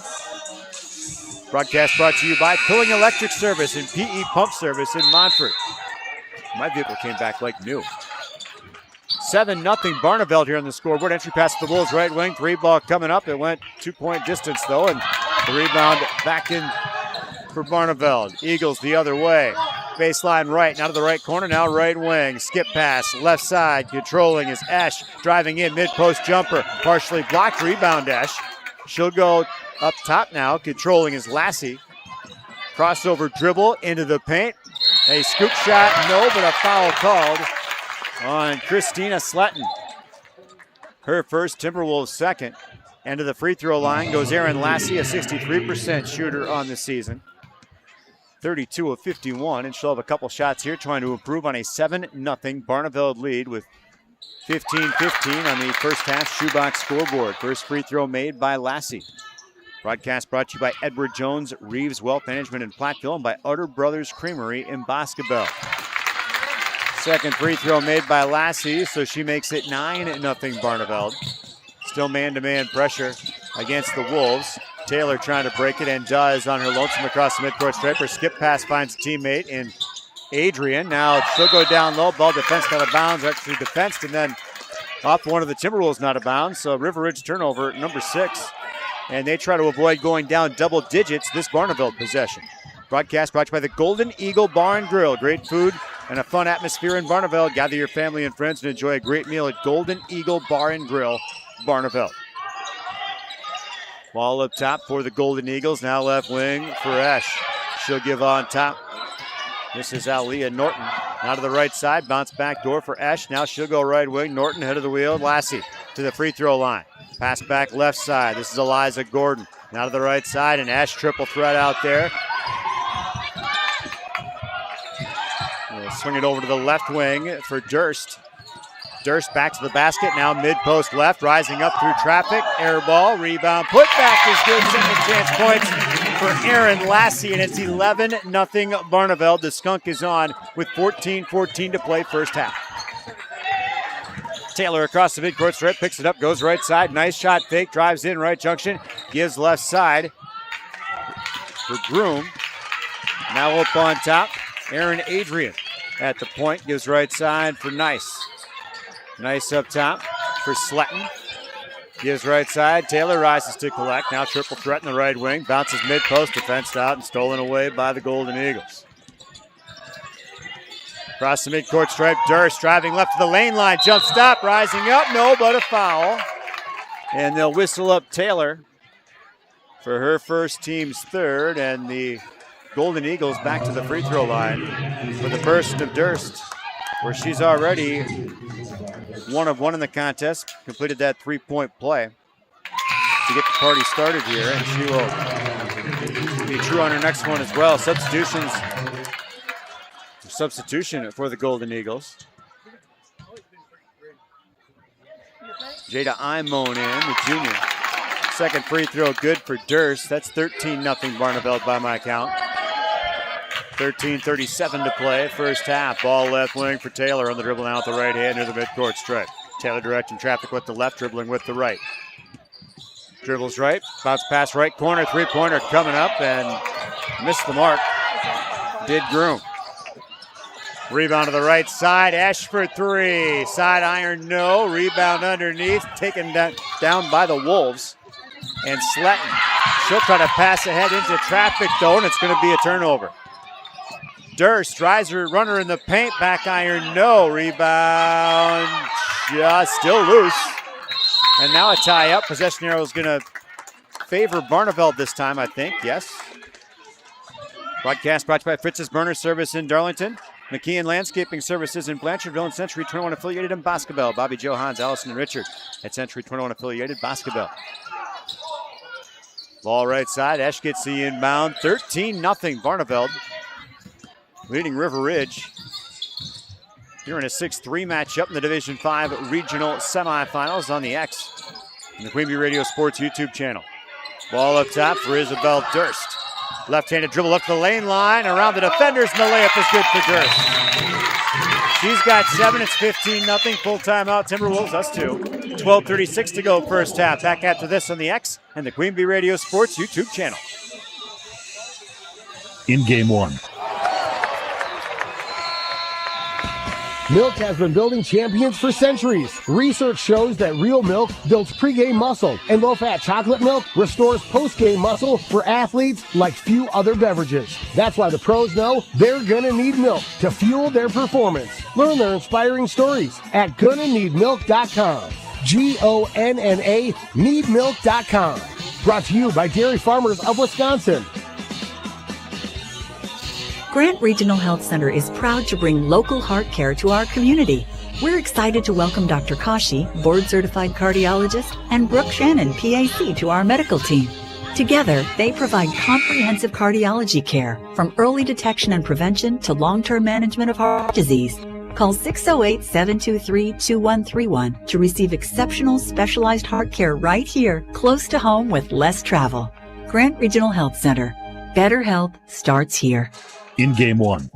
Broadcast brought to you by Pilling Electric Service and PE Pump Service in Montfort. My vehicle came back like new. 7-0 Barneveld here on the scoreboard. Entry pass to the Wolves right wing. 3-ball coming up. It went 2-point distance though, and the rebound back in for Barneveld. Eagles the other way. Baseline right, now to the right corner, now right wing. Skip pass, left side, controlling is Esch. Driving in, mid-post jumper. Partially blocked, rebound Esch. She'll go up top now, controlling is Lassie. Crossover dribble into the paint. A scoop shot, no, but a foul called on Christina Slatton. Her first, Timberwolves second. And to the free throw line goes Erin Lassie, a 63% shooter on the season. 32 of 51, and she'll have a couple shots here trying to improve on a 7-0 Barneveld lead with 15-15 on the first half shoebox scoreboard. First free throw made by Lassie. Broadcast brought to you by Edward Jones, Reeves Wealth Management in Platteville, and by Utter Brothers Creamery in Boscobel. Second free throw made by Lassie, so she makes it 9-0 Barneveld. Still man-to-man pressure against the Wolves. Taylor trying to break it and does on her lonesome across the midcourt stripe. Her skip pass finds a teammate in Adrian. Now she'll go down low. Ball defensed out of bounds. Actually defensed and then off one of the Timberwolves not out of bounds. So River Ridge turnover, number 6. And they try to avoid going down double digits this Barneveld possession. Broadcast brought to you by the Golden Eagle Bar and Grill. Great food and a fun atmosphere in Barneveld. Gather your family and friends and enjoy a great meal at Golden Eagle Bar and Grill, Barneveld. Ball up top for the Golden Eagles. Now left wing for Esch. She'll give on top. This is Aliyah Norton. Now to the right side. Bounce back door for Esch. Now she'll go right wing. Norton head of the wheel. Lassie to the free throw line. Pass back left side. This is Eliza Gordon. Now to the right side. And Esch triple threat out there. We'll swing it over to the left wing for Durst. Durst back to the basket, now mid-post left, rising up through traffic, air ball, rebound, put back is good, second chance points for Aaron Lassie, and it's 11-0 Barneveld. The Skunk is on with 14:14 to play first half. Taylor across the midcourt strip, picks it up, goes right side, nice shot fake, drives in right junction, gives left side for Broom. Now up on top, Aaron Adrian at the point, gives right side for Nice. Nice up top for Sletton. Gives right side. Taylor rises to collect. Now triple threat in the right wing. Bounces mid-post, defensed out and stolen away by the Golden Eagles. Across the midcourt stripe, Durst driving left to the lane line. Jump stop, rising up. No, but a foul. And they'll whistle up Taylor for her first, team's third. And the Golden Eagles back to the free throw line for the burst of Durst, where she's already 1 of 1 in the contest. Completed that 3-point play to get the party started here, and she will be true on her next one as well. Substitution for the Golden Eagles. Jada Imone in, the junior. Second free throw good for Durst. That's 13-0 Barneveld by my count. 13:37 to play, first half. Ball left wing for Taylor on the dribble now with the right hand near the midcourt stripe. Taylor directing traffic with the left, dribbling with the right. Dribbles right, bounce pass right corner, three-pointer coming up and missed the mark. Did Groom. Rebound to the right side, Esch for 3. Side iron, no. Rebound underneath, taken down by the Wolves. And Sletton, she'll try to pass ahead into traffic though, and it's going to be a turnover. Durst, riser, runner in the paint, back iron, no. Rebound, just still loose. And now a tie up. Possession arrow is going to favor Barneveld this time, I think, yes. Broadcast brought to you by Fritz's Burner Service in Darlington, McKeon Landscaping Services in Blanchardville, and Century 21 affiliated in Boscobel. Bobby, Joe, Hans, Allison, and Richard at Century 21 affiliated Boscobel. Ball right side, Esch gets the inbound. 13-0 Barneveld. Leading River Ridge here in a 6-3 matchup in the Division 5 regional semifinals on the X and the Queen Bee Radio Sports YouTube channel. Ball up top for Isabel Durst. Left-handed dribble up the lane line, around the defenders, and the layup is good for Durst. She's got 7, it's 15-0, full timeout, Timberwolves, us 2. 12:36 to go first half. Back after this on the X and the Queen Bee Radio Sports YouTube channel. In game 1. Milk has been building champions for centuries. Research shows that real milk builds pregame muscle, and low-fat chocolate milk restores postgame muscle for athletes like few other beverages. That's why the pros know they're gonna need milk to fuel their performance. Learn their inspiring stories at GonnaNeedMilk.com. GONNA needmilk.com. Brought to you by Dairy Farmers of Wisconsin. Grant Regional Health Center is proud to bring local heart care to our community. We're excited to welcome Dr. Kashi, board-certified cardiologist, and Brooke Shannon, PAC, to our medical team. Together, they provide comprehensive cardiology care, from early detection and prevention to long-term management of heart disease. Call 608-723-2131 to receive exceptional specialized heart care right here, close to home with less travel. Grant Regional Health Center. Better health starts here. In game 1.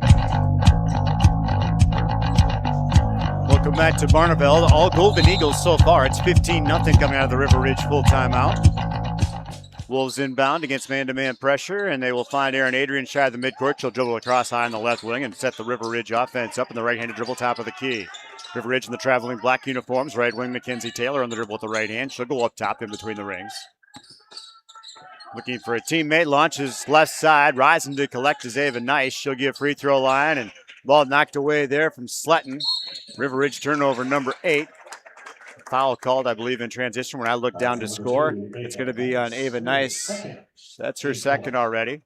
Welcome back to Barneveld. All Golden Eagles so far. It's 15-0 coming out of the River Ridge full timeout. Wolves inbound against man-to-man pressure, and they will find Aaron Adrian shy of the midcourt. She'll dribble across high on the left wing and set the River Ridge offense up in the right-handed dribble, top of the key. River Ridge in the traveling black uniforms. Right wing Mackenzie Taylor on the dribble with the right hand. She'll go up top in between the rings. Looking for a teammate. Launches left side. Rising to collect is Ava Nice. She'll give free throw line, and ball knocked away there from Sletton. River Ridge turnover number 8. Foul called, I believe, in transition. When I look down to score, it's going to be on Ava Nice. That's her second already.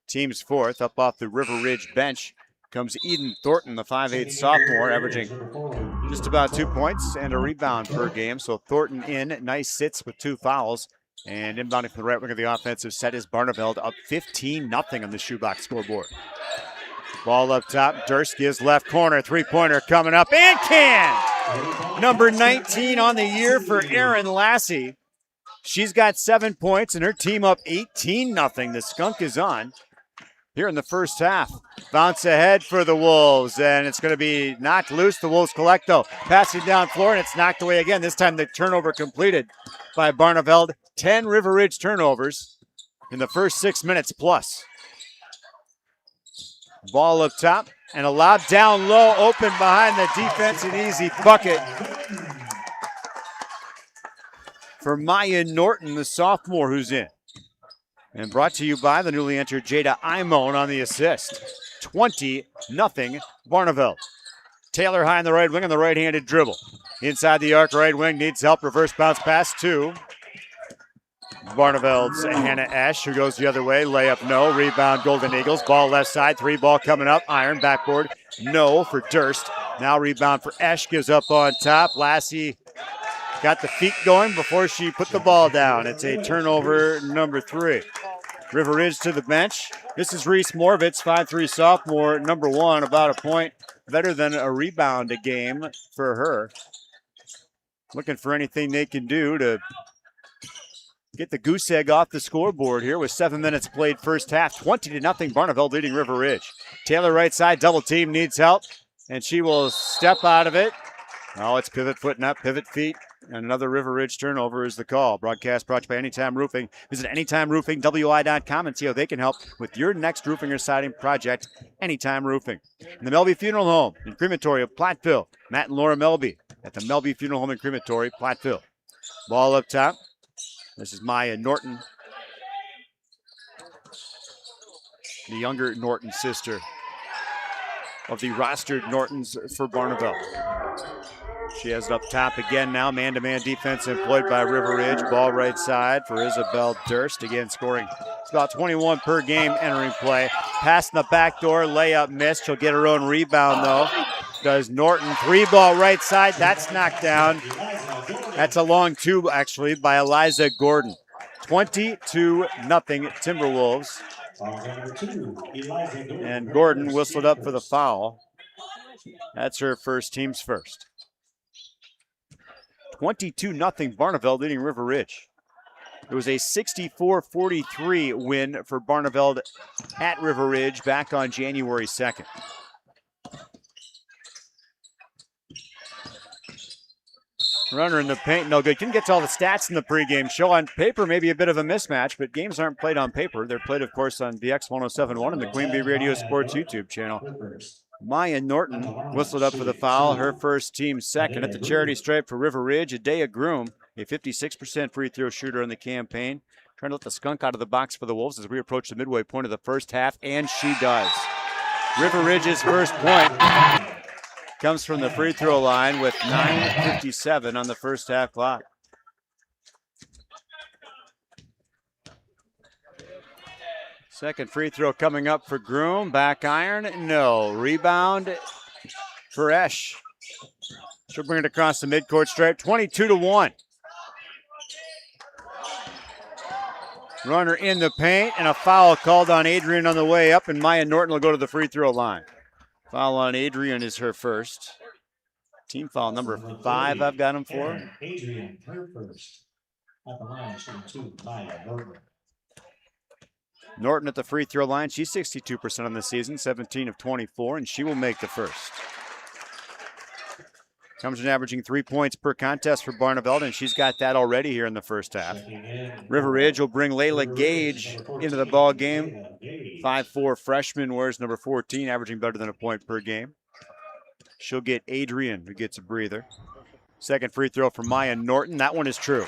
Team's fourth. Up off the River Ridge bench comes Eden Thornton, the 5'8 sophomore, averaging just about 2 points and a rebound per game. So Thornton in. Nice sits with 2 fouls. And inbounding from the right wing of the offensive set is Barneveld, up 15-0 on the shoebox scoreboard. Ball up top. Durst gives left corner. Three-pointer coming up and can! Number 19 on the year for Erin Lassie. She's got 7 points and her team up 18-0. The Skunk is on here in the first half. Bounce ahead for the Wolves, and it's going to be knocked loose. The Wolves collect, though. Passing down floor, and it's knocked away again. This time the turnover completed by Barneveld. 10 River Ridge turnovers in the first 6 minutes plus. Ball up top, and a lob down low, open behind the defense, an easy bucket for Maya Norton, the sophomore who's in. And brought to you by the newly entered Jada Imone on the assist. 20-0 Barneveld. Taylor high on the right wing on the right-handed dribble. Inside the arc, right wing, needs help. Reverse bounce pass to Barneveld's Hannah Esch, who goes the other way. Layup, no. Rebound, Golden Eagles. Ball left side. 3 ball coming up. Iron, backboard, no for Durst. Now rebound for Esch, gives up on top. Lassie got the feet going before she put the ball down. It's a turnover number 3. River Ridge to the bench. This is Reese Moravitz, 5'3 sophomore, number 1, about a point better than a rebound a game for her. Looking for anything they can do to get the goose egg off the scoreboard here with 7 minutes played first half. 20-0 Barneveld leading River Ridge. Taylor right side, double team, needs help, and she will step out of it. Oh, it's pivot foot, not pivot feet. And another River Ridge turnover is the call. Broadcast brought to you by Anytime Roofing. Visit AnytimeRoofingWI.com and see how they can help with your next roofing or siding project. Anytime Roofing. And the Melby Funeral Home and Crematory of Platteville. Matt and Laura Melby at the Melby Funeral Home and Crematory, Platteville. Ball up top. This is Maya Norton, the younger Norton sister of the rostered Nortons for Barneveld. She has it up top again now. Man-to-man defense employed by River Ridge. Ball right side for Isabel Durst. Again scoring. It's about 21 per game entering play. Pass in the back door. Layup missed. She'll get her own rebound though. Does Norton. 3 ball right side. That's knocked down. That's a long 2 actually by Eliza Gordon. 22-0 Timberwolves. And Gordon whistled up for the foul. That's her first, team's first. 22-0 Barneveld leading River Ridge. It was a 64-43 win for Barneveld at River Ridge back on January 2nd. Runner in the paint, no good. Couldn't get to all the stats in the pregame show. On paper, maybe a bit of a mismatch, but games aren't played on paper. They're played, of course, on VX 107.1 and the Queen Bee Radio Sports YouTube channel. Maya Norton whistled up for the foul, her first, team second. At the charity stripe for River Ridge, Adea Groom, a 56% free throw shooter in the campaign. Trying to let the skunk out of the box for the Wolves as we approach the midway point of the first half, and she does. River Ridge's first point comes from the free throw line with 9:57 on the first half clock. Second free throw coming up for Groom. Back iron, no. Rebound for Esch. She'll bring it across the midcourt stripe. 22-1. Runner in the paint, and a foul called on Adrian on the way up, and Maya Norton will go to the free throw line. Foul on Adrian is her first. Team foul number 5 I've got him for. Adrian, her first. At the line, shooting 2, Maya Norton. Norton at the free throw line. She's 62% on the season, 17 of 24, and she will make the first. Comes in averaging 3 points per contest for Barneveld, and she's got that already here in the first half. River Ridge will bring Layla Gage into the ball game. 5'4" freshman, wears number 14, averaging better than a point per game. She'll get Adrian, who gets a breather. Second free throw for Maya Norton. That one is true.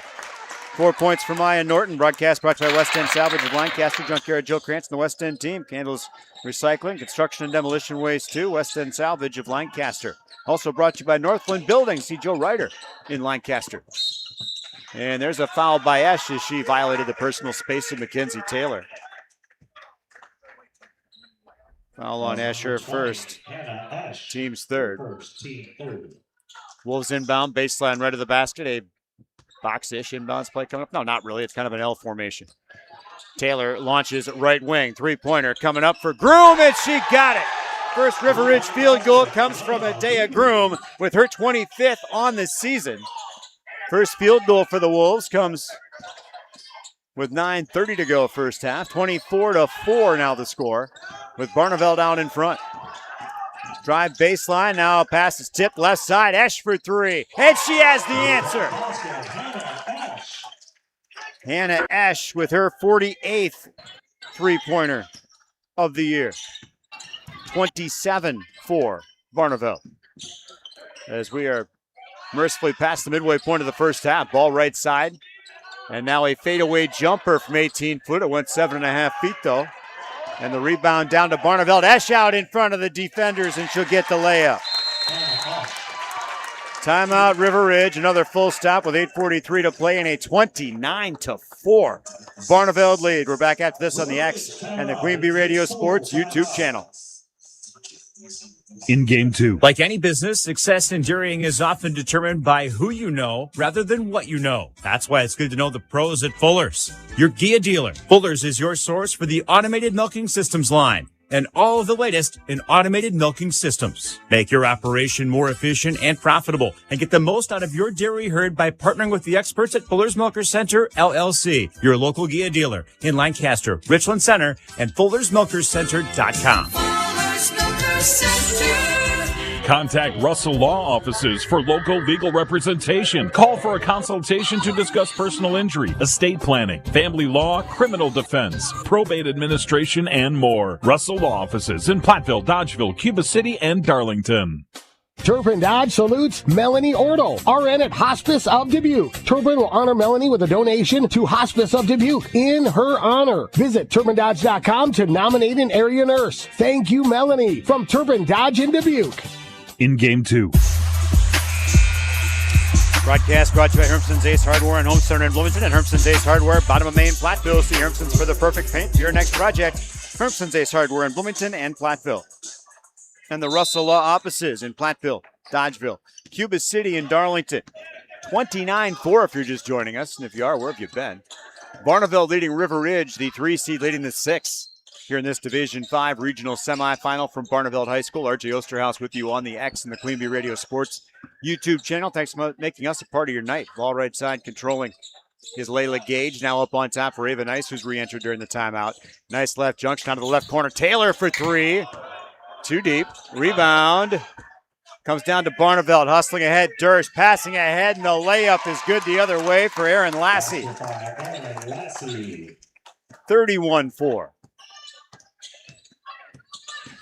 4 points for Maya Norton. Broadcast brought to you by West End Salvage of Lancaster. Junkyard Joe Krantz and the West End team. Handles recycling, construction, and demolition waste too. West End Salvage of Lancaster. Also brought to you by Northland Building. See Joe Ryder in Lancaster. And there's a foul by Esch as she violated the personal space of Mackenzie Taylor. Foul on Escher first. Team's third. Wolves inbound, baseline right of the basket. A box-ish inbounds play coming up. No, not really. It's kind of an L formation. Taylor launches right wing. Three-pointer coming up for Groom, and she got it. First River Ridge field goal comes from Adea Groom with her 25th on the season. First field goal for the Wolves comes with 9:30 to go first half. 24-4 now the score, with Barneveld out in front. Drive baseline, now pass is tipped left side. Esch for three, and she has the answer. Hannah Esch with her 48th three-pointer of the year. 27-4 Barneveld. As we are mercifully past the midway point of the first half. Ball right side. And now a fadeaway jumper from 18 foot. It went 7.5 feet though. And the rebound down to Barneveld. Esch out in front of the defenders, and she'll get the layup. Timeout River Ridge. Another full stop with 8:43 to play in a 29-4 Barneveld lead. We're back after this on the X and the Queen Bee Radio Sports YouTube channel. In game two. Like any business, success in dairying is often determined by who you know rather than what you know. That's why it's good to know the pros at Fuller's, your Gia dealer. Fuller's is your source for the automated milking systems line and all of the latest in automated milking systems. Make your operation more efficient and profitable and get the most out of your dairy herd by partnering with the experts at Fuller's Milker Center, LLC, your local Gia dealer in Lancaster, Richland Center, and FullersMilkersCenter.com. Contact Russell Law Offices for local legal representation. Call for a consultation to discuss personal injury, estate planning, family law, criminal defense, probate administration, and more. Russell Law Offices in Platteville, Dodgeville, Cuba City, and Darlington. Turpin Dodge salutes Melanie Ortle, RN at Hospice of Dubuque. Turpin will honor Melanie with a donation to Hospice of Dubuque in her honor. Visit TurpinDodge.com to nominate an area nurse. Thank you, Melanie, from Turpin Dodge in Dubuque. In game two. Broadcast brought to you by Hermson's Ace Hardware and Home Center in Bloomington and Hermson's Ace Hardware, bottom of Main, Platteville. See Hermson's for the perfect paint for your next project. Hermson's Ace Hardware in Bloomington and Platteville. And the Russell Law offices in Platteville, Dodgeville, Cuba City, and Darlington. 29-4 if you're just joining us, and if you are, where have you been? Barneveld leading River Ridge, the 3 seed leading the 6 here in this Division 5 regional semifinal from Barneveld High School. RJ Osterhaus with you on the X and the Queen Bee Radio Sports YouTube channel. Thanks for making us a part of your night. Ball right side controlling is Layla Gage, now up on top for Ava Nice, who's re-entered during the timeout. Nice left junction down to the left corner. Taylor for three. Too deep. Rebound. Comes down to Barneveld. Hustling ahead. Durst passing ahead, and the layup is good the other way for Aaron Lassie. 31-4.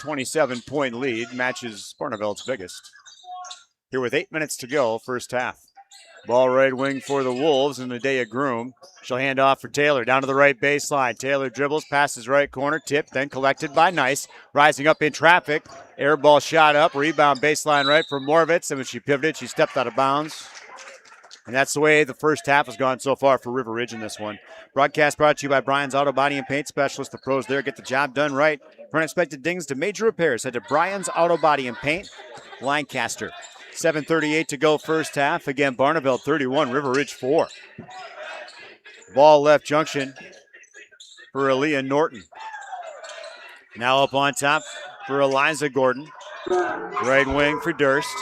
27-point lead. Matches Barneveld's biggest. Here with 8 minutes to go, first half. Ball right wing for the Wolves, and Adea Groom. She'll hand off for Taylor, down to the right baseline. Taylor dribbles, passes right corner, tipped, then collected by Nice. Rising up in traffic. Air ball shot up, rebound baseline right for Moravitz, and when she pivoted, she stepped out of bounds. And that's the way the first half has gone so far for River Ridge in this one. Broadcast brought to you by Brian's Auto Body and Paint Specialist. The pros there get the job done right. For unexpected dings to major repairs, head to Brian's Auto Body and Paint, Lancaster. 7:38 to go first half. Again, Barneveld 31, River Ridge 4. Ball left junction for Aaliyah Norton. Now up on top for Eliza Gordon. Right wing for Durst.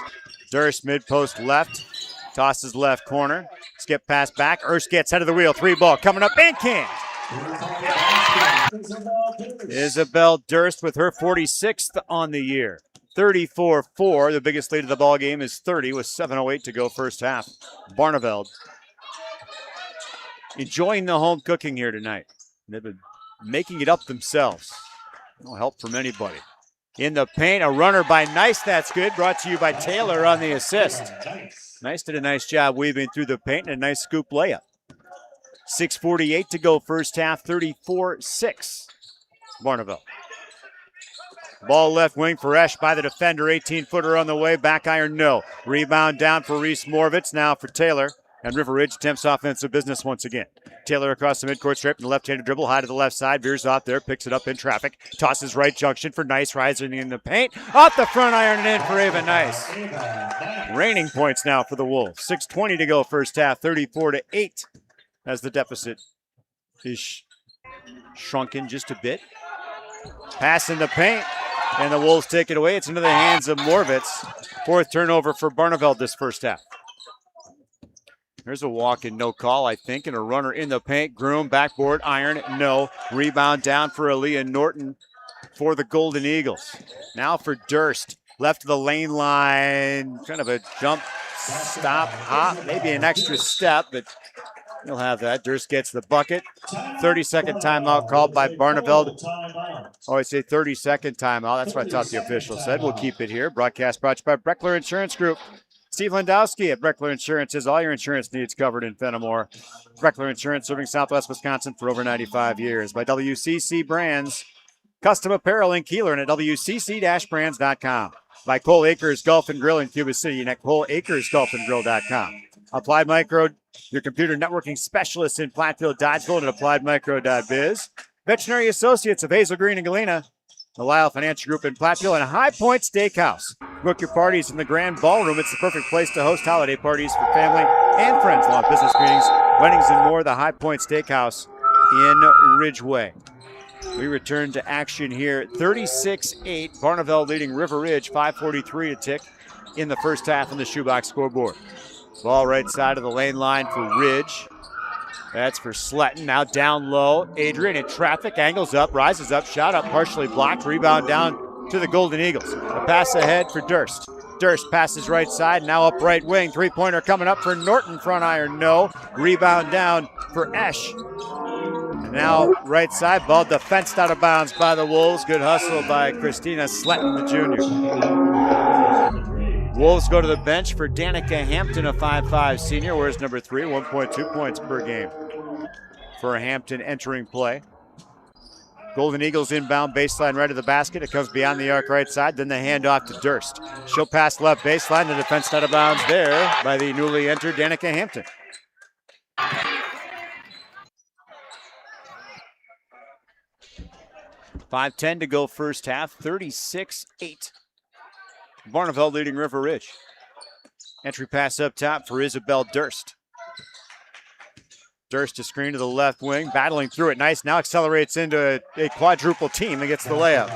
Durst mid-post left. Tosses left corner. Skip pass back. Ersk gets head of the wheel. 3-ball coming up and can. Isabel Durst with her 46th on the year. 34-4. The biggest lead of the ball game is 30 with 7:08 to go first half. Barneveld enjoying the home cooking here tonight. They've been making it up themselves. No help from anybody. In the paint, a runner by Nice. That's good. Brought to you by Taylor on the assist. Nice did a nice job weaving through the paint and a nice scoop layup. 6:48 to go first half, 34-6. Barneveld. Ball left wing for Esch by the defender. 18-footer on the way. Back iron, no. Rebound down for Reese Moravitz. Now for Taylor. And River Ridge attempts offensive business once again. Taylor across the midcourt strip and the left-handed dribble. High to the left side. Veers off there. Picks it up in traffic. Tosses right junction for Nice. Rising in the paint. Off the front iron and in for Ava Nice. Raining points now for the Wolves. 6:20 to go first half. 34-8 as the deficit is shrunken just a bit. Pass in the paint. And the Wolves take it away. It's into the hands of Moravitz. Fourth turnover for Barneveld this first half. There's a walk and no call, I think, and a runner in the paint. Groom, backboard, iron, no. Rebound down for Aaliyah Norton for the Golden Eagles. Now for Durst. Left of the lane line. Kind of a jump, stop, hop, maybe an extra step, but he'll have that. Durst gets the bucket. 30-second timeout called by Barneveld. Oh, I say 30-second timeout. That's what I thought the official said. We'll keep it here. Broadcast brought to you by Breckler Insurance Group. Steve Landowski at Breckler Insurance has all your insurance needs covered in Fenimore. Breckler Insurance serving Southwest Wisconsin for over 95 years. By WCC Brands, custom apparel in Kieler and at WCC-brands.com. By Cole Acres Golf and Grill in Cuba City and at ColeAcresGolfandGrill.com. Applied Micro, your computer networking specialist in Platteville, Dodgeville, and AppliedMicro.biz. Veterinary Associates of Hazel Green and Galena. The Lyle Financial Group in Platteville, and High Point Steakhouse. Book your parties in the Grand Ballroom. It's the perfect place to host holiday parties for family and friends, along with business meetings, weddings, and more. The High Point Steakhouse in Ridgeway. We return to action here. 36-8. Barneveld leading River Ridge. 5:43 to tick in the first half on the shoebox scoreboard. Ball right side of the lane line for Ridge. That's for Sletton. Now down low. Adrian in traffic. Angles up. Rises up. Shot up. Partially blocked. Rebound down to the Golden Eagles. A pass ahead for Durst. Durst passes right side. Now up right wing. Three-pointer coming up for Norton. Front iron. No. Rebound down for Esch. And now right side. Ball defensed out of bounds by the Wolves. Good hustle by Christina Sletton, the junior. Wolves go to the bench for Danica Hampton, a 5'5 senior. Where's number 3? 1.2 points per game for Hampton entering play. Golden Eagles inbound baseline right of the basket. It comes beyond the arc right side. Then the handoff to Durst. She'll pass left baseline. The defense out of bounds there by the newly entered Danica Hampton. .5:10 to go first half. 36-8. Barneveld leading River Ridge. Entry pass up top for Isabel Durst. Durst to screen to the left wing, battling through it. Nice, now accelerates into a quadruple team and gets the layup.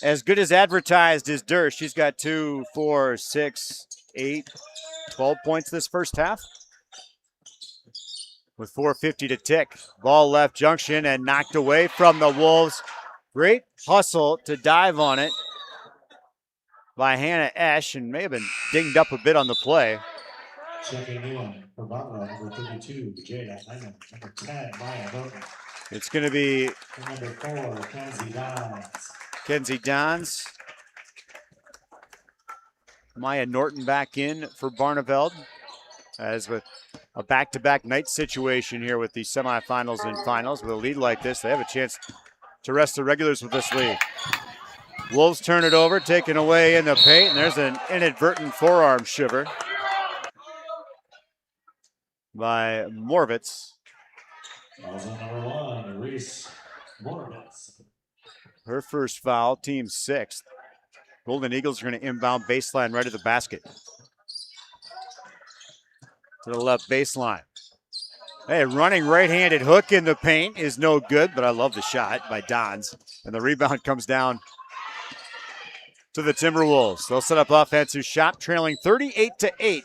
As good as advertised is Durst. She's got 2, 4, 6, 8, 12 points this first half. With 4:50 to tick. Ball left junction and knocked away from the Wolves. Great hustle to dive on it by Hannah Esch, and may have been dinged up a bit on the play. It's going to be number 4, Kenzie Dons. Maya Norton back in for Barneveld, as with a back-to-back night situation here with the semifinals and finals. With a lead like this, they have a chance to rest the regulars with this lead. Wolves turn it over, taken away in the paint, and there's an inadvertent forearm shiver by Moravitz. Number 1, Reese Moravitz. Her first foul, team 6th. Golden Eagles are going to inbound baseline right at the basket. To the left baseline. Hey, running right-handed hook in the paint is no good, but I love the shot by Dons. And the rebound comes down to the Timberwolves. They'll set up offensive shot, trailing 38-8.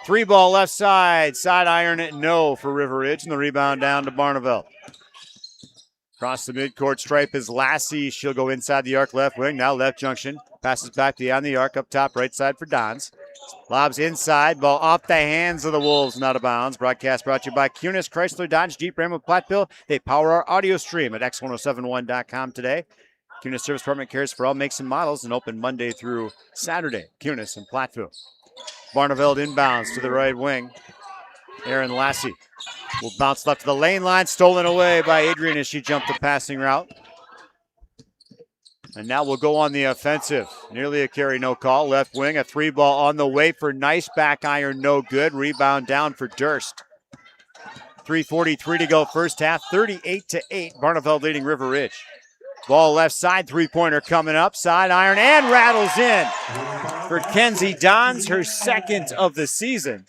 3-ball left side, side iron it, no for River Ridge, and the rebound down to Barneveld. Across the midcourt stripe is Lassie. She'll go inside the arc left wing. Now left junction. Passes back beyond the arc up top right side for Dons. Lobs inside. Ball off the hands of the Wolves and out of bounds. Broadcast brought to you by Cunis, Chrysler, Dodge, Jeep, Ram, and Platteville. They power our audio stream at x1071.com today. Cunis Service Department cares for all makes and models and open Monday through Saturday. Cunis and Platteville. Barneveld inbounds to the right wing. Aaron Lassie will bounce left to the lane line. Stolen away by Adrian as she jumped the passing route. And now we'll go on the offensive. Nearly a carry, no call. Left wing, a 3-ball on the way for Nice. Back iron, no good. Rebound down for Durst. 3:43 to go first half. 38-8. Barneveld leading River Ridge. Ball left side, three-pointer coming up. Side iron and rattles in for Kenzie Dons, her second of the season.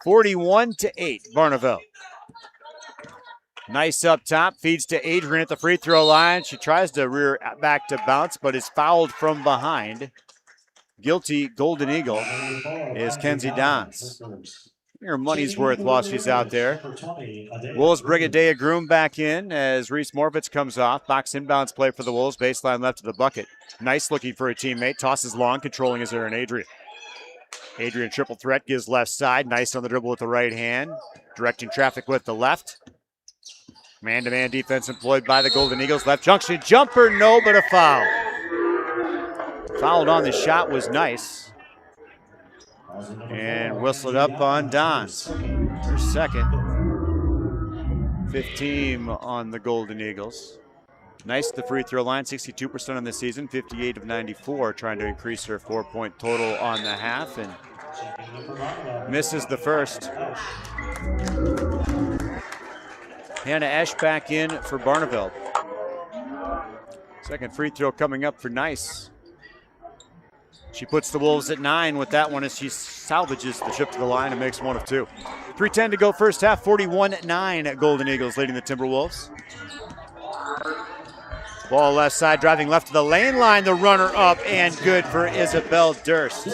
41-8, Barneveld. Nice up top, feeds to Adrian at the free throw line. She tries to rear back to bounce, but is fouled from behind. Guilty Golden Eagle is Kenzie Dons. Her money's worth while she's out there. Wolves Brigadea Groom back in as Reese Morvitz comes off. Box inbounds play for the Wolves. Baseline left to the bucket. Nice looking for a teammate. Tosses long, controlling his Aaron Adrian. Adrian triple threat gives left side. Nice on the dribble with the right hand. Directing traffic with the left. Man-to-man defense employed by the Golden Eagles. Left junction jumper, no, but a foul. Fouled on the shot was Nice. And whistled up on Dons. Her second. 15 on the Golden Eagles. Nice at the free throw line, 62% on the season, 58 of 94, trying to increase her 4-point total on the half, and misses the first. Hannah Esch back in for Barneveld. Second free throw coming up for Nice. She puts the Wolves at 9 with that one as she salvages the trip to the line and makes one of two. 3:10 to go first half, 41-9 Golden Eagles leading the Timberwolves. Ball left side, driving left to the lane line, the runner up and good for Isabel Durst.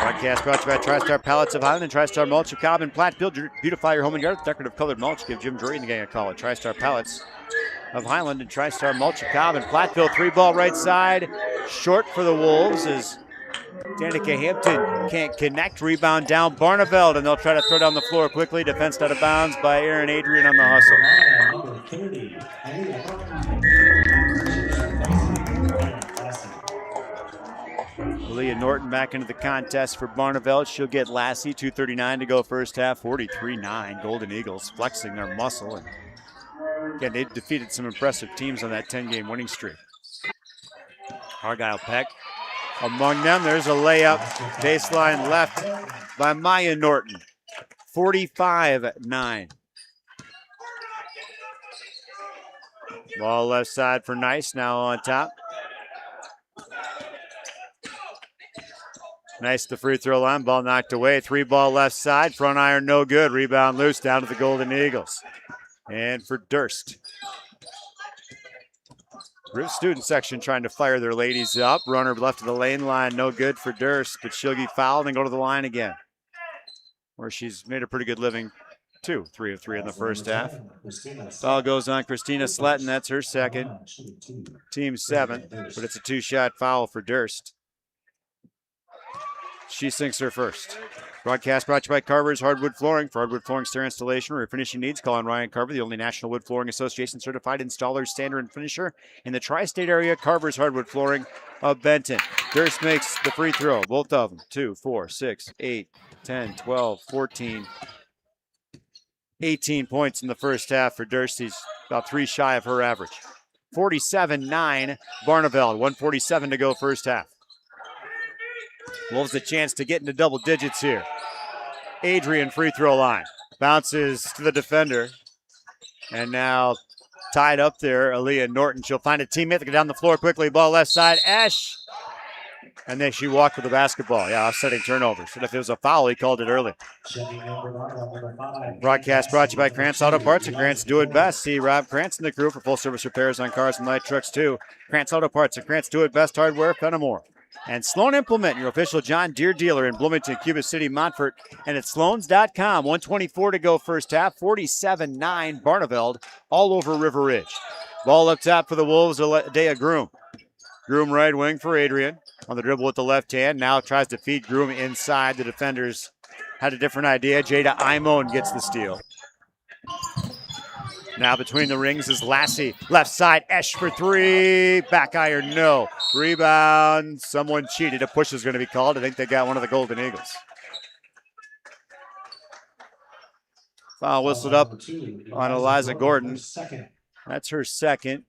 Broadcast brought to you by TriStar Pallets of Highland and TriStar Mulch of Cobb and Platteville. Beautify your home and yard with decorative colored mulch. Give Jim Drury and the gang a call at TriStar Pallets of Highland and TriStar Mulch of Cobb and Platteville. 3-ball right side, short for the Wolves as Danica Hampton can't connect. Rebound down Barneveld, and they'll try to throw down the floor quickly. Defensed out of bounds by Aaron Adrian on the hustle. Leah Norton back into the contest for Barneveld. She'll get Lassie. 2:39 to go first half. 43-9. Golden Eagles flexing their muscle. And again, they defeated some impressive teams on that 10-game winning streak. Argyle Peck among them. There's a layup. Baseline left by Maya Norton. 45-9. Ball left side for Nice, now on top. Nice the free throw line, ball knocked away. 3-ball left side, front iron no good. Rebound loose down to the Golden Eagles. And for Durst. Riv student section trying to fire their ladies up. Runner left to the lane line, no good for Durst, but she'll get fouled and go to the line again, where she's made a pretty good living too. 3 of 3 in the first half. Foul goes on Christina Sletton, that's her second. Team 7, but it's a 2-shot foul for Durst. She sinks her first. Broadcast brought to you by Carver's Hardwood Flooring. For hardwood flooring stair installation or finishing needs, call on Ryan Carver, the only National Wood Flooring Association certified installer, sander, and finisher in the tri-state area. Carver's Hardwood Flooring of Benton. Durst makes the free throw, both of them. 2, 4, 6, 8, 10, 12, 14, 18 points in the first half for Durst. He's about 3 shy of her average. 47-9 Barneveld. 1:47 to go first half. Wolves a chance to get into double digits here. Adrian free throw line. Bounces to the defender. And now tied up there, Aaliyah Norton. She'll find a teammate to go down the floor quickly. Ball left side, Ash. And then she walked with the basketball. Yeah, offsetting turnovers. And if it was a foul, he called it early. Broadcast brought to you by Krantz Auto Parts and Krantz Do It Best. See Rob Krantz and the crew for full service repairs on cars and light trucks too. Krantz Auto Parts and Krantz Do It Best Hardware, Fenimore. And Sloan Implement, your official John Deere dealer in Bloomington, Cuba City, Montfort, and at Sloans.com. 1:24 to go first half, 47-9 Barneveld all over River Ridge. Ball up top for the Wolves, Adea Groom. Groom right wing for Adrian. On the dribble with the left hand, now tries to feed Groom inside. The defenders had a different idea. Jada Imone gets the steal. Now between the rings is Lassie. Left side, Esch for three. Back iron, no. Rebound. Someone cheated. A push is going to be called. I think they got one of the Golden Eagles. Foul whistled up on Eliza Gordon. That's her second.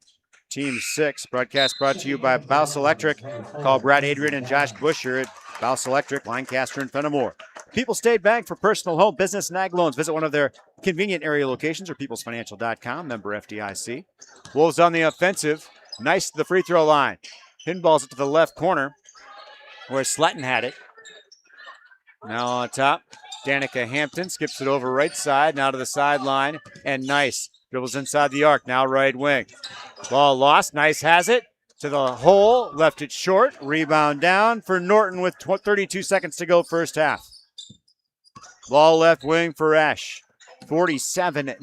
Team 6. Broadcast brought to you by Bouse Electric. Call Brad Adrian and Josh Busher at Bouse Electric, Lancaster, and Fenimore. People's State Bank for personal, home, business, and ag loans. Visit one of their convenient area locations or peoplesfinancial.com. Member FDIC. Wolves on the offensive. Nice to the free throw line. Pinballs it to the left corner where Sletton had it. Now on top, Danica Hampton skips it over right side. Now to the sideline. And Nice dribbles inside the arc. Now right wing. Ball lost. Nice has it. To the hole. Left it short. Rebound down for Norton with 32 seconds to go first half. Ball left wing for Esch. 47-9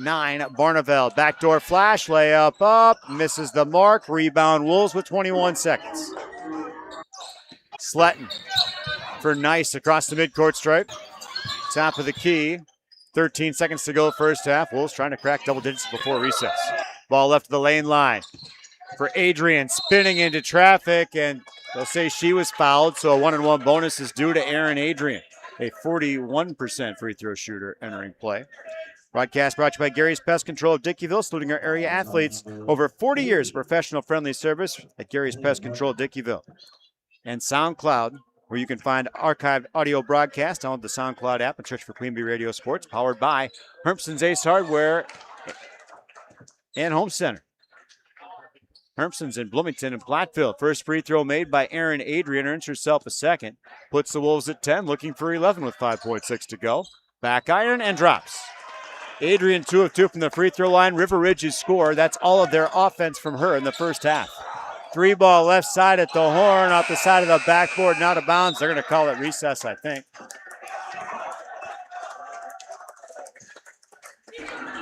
Barneveld. Backdoor flash. Layup up. Misses the mark. Rebound Wolves with 21 seconds. Sletton for Nice across the midcourt stripe. Top of the key. 13 seconds to go first half. Wolves trying to crack double digits before recess. Ball left to the lane line for Adrian. Spinning into traffic, and they'll say she was fouled, so a 1-and-1 bonus is due to Aaron Adrian. A 41% free throw shooter entering play. Broadcast brought to you by Gary's Pest Control of Dickeyville, saluting our area athletes. Over 40 years of professional friendly service at Gary's Pest Control Dickeyville. And SoundCloud, where you can find archived audio broadcasts. Download the SoundCloud app and search for Queen Bee Radio Sports, powered by Hermson's Ace Hardware and Home Center. Hermson's in Bloomington and Platteville. First free throw made by Aaron Adrian, earns herself a second. Puts the Wolves at 10, looking for 11 with 5.6 to go. Back iron and drops. Adrian 2 of 2 from the free throw line. River Ridge's score. That's all of their offense from her in the first half. 3-ball left side at the horn, off the side of the backboard and out of bounds. They're going to call it recess, I think.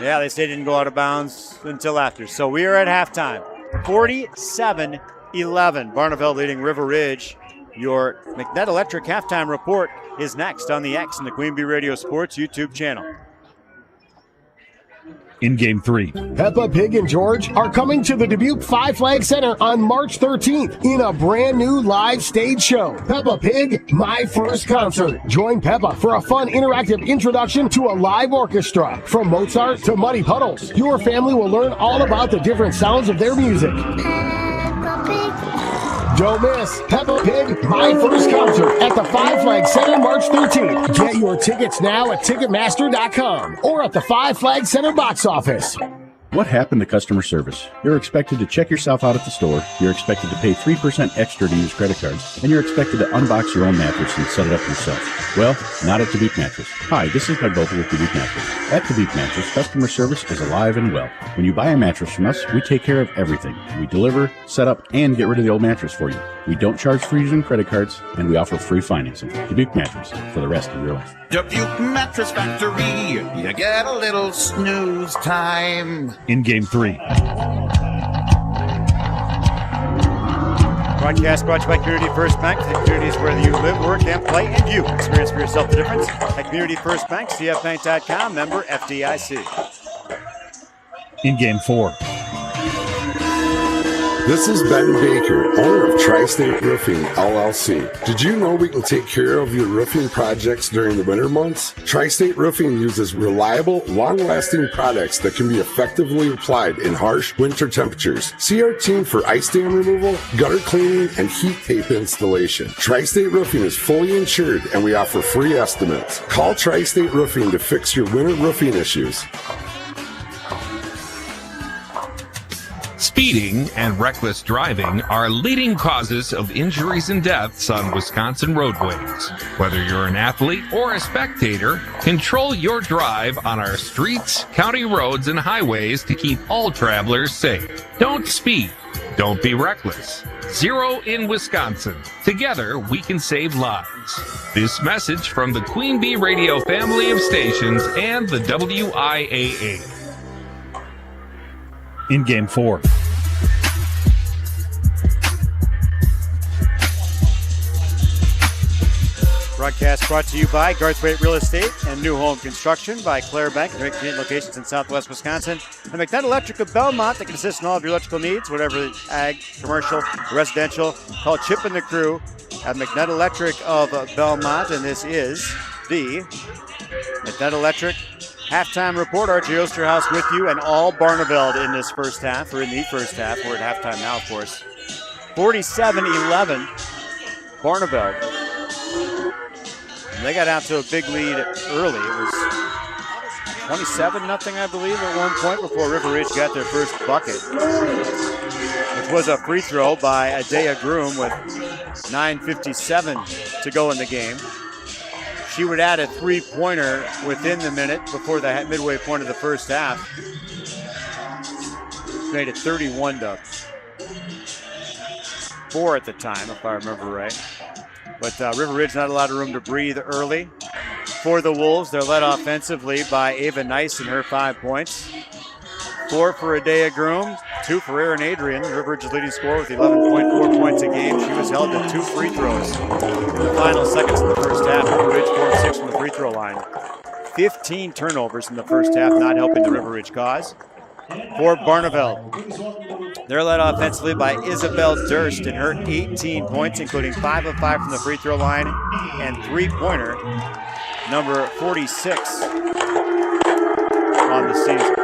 Yeah, they say it didn't go out of bounds until after. So we are at halftime. 47-11. Barneveld leading River Ridge. Your McNett Electric halftime report is next on the X and the Queen Bee Radio Sports YouTube channel. In Game 3. Peppa Pig and George are coming to the Dubuque Five Flag Center on March 13th in a brand new live stage show. Peppa Pig, My First Concert. Join Peppa for a fun interactive introduction to a live orchestra. From Mozart to Muddy Puddles, your family will learn all about the different sounds of their music. Don't miss Peppa Pig, My First Concert at the Five Flag Center March 13th. Get your tickets now at Ticketmaster.com or at the Five Flag Center box office. What happened to customer service? You're expected to check yourself out at the store, you're expected to pay 3% extra to use credit cards, and you're expected to unbox your own mattress and set it up yourself. Well, not at Dubuque Mattress. Hi, this is Doug Boper with Dubuque Mattress. At Dubuque Mattress, customer service is alive and well. When you buy a mattress from us, we take care of everything. We deliver, set up, and get rid of the old mattress for you. We don't charge for using credit cards, and we offer free financing. Dubuque Mattress, for the rest of your life. Dubuque Mattress Factory, you get a little snooze time. In Game 3. Broadcast brought to you by Community First Bank. The communities where you live, work, and play, and you. Experience for yourself the difference at Community First Bank, cfbank.com, member FDIC. In Game 4. This is Ben Baker, owner of Tri-State Roofing, LLC. Did you know we can take care of your roofing projects during the winter months? Tri-State Roofing uses reliable, long-lasting products that can be effectively applied in harsh winter temperatures. See our team for ice dam removal, gutter cleaning, and heat tape installation. Tri-State Roofing is fully insured, and we offer free estimates. Call Tri-State Roofing to fix your winter roofing issues. Speeding and reckless driving are leading causes of injuries and deaths on Wisconsin roadways. Whether you're an athlete or a spectator, control your drive on our streets, county roads, and highways to keep all travelers safe. Don't speed. Don't be reckless. Zero in Wisconsin. Together, we can save lives. This message from the Queen Bee Radio family of stations and the WIAA. In Game 4. Broadcast brought to you by Garthwaite Real Estate and New Home Construction, by Claire Bank, and convenient locations in Southwest Wisconsin, and McNutt Electric of Belmont that can assist in all of your electrical needs, whatever ag, commercial, residential. Call Chip and the crew at McNutt Electric of Belmont, and this is the McNutt Electric halftime report. RJ Osterhaus with you, and all Barneveld in this first half, or in the first half. We're at halftime now, of course. 47-11, Barneveld. They got out to a big lead early. It was 27-0, I believe, at one point before River Ridge got their first bucket, which was a free throw by Adea Groom with 9:57 to go in the game. She would add a three-pointer within the minute before the midway point of the first half. Made it 31-4 at the time, if I remember right. But River Ridge not a lot of room to breathe early. For the Wolves, they're led offensively by Ava Nice and her 5 points. 4 for Adea Groom, 2 for Erin Adrian. River Ridge's leading scorer with 11.4 points a game. She was held to 2 free throws in the final seconds of the first half. River Ridge 4 of 6 from the free throw line. 15 turnovers in the first half, not helping the River Ridge cause. For Barneveld, they're led offensively by Isabel Durst and her 18 points, including 5 of 5 from the free throw line and three-pointer, number 46 on the season.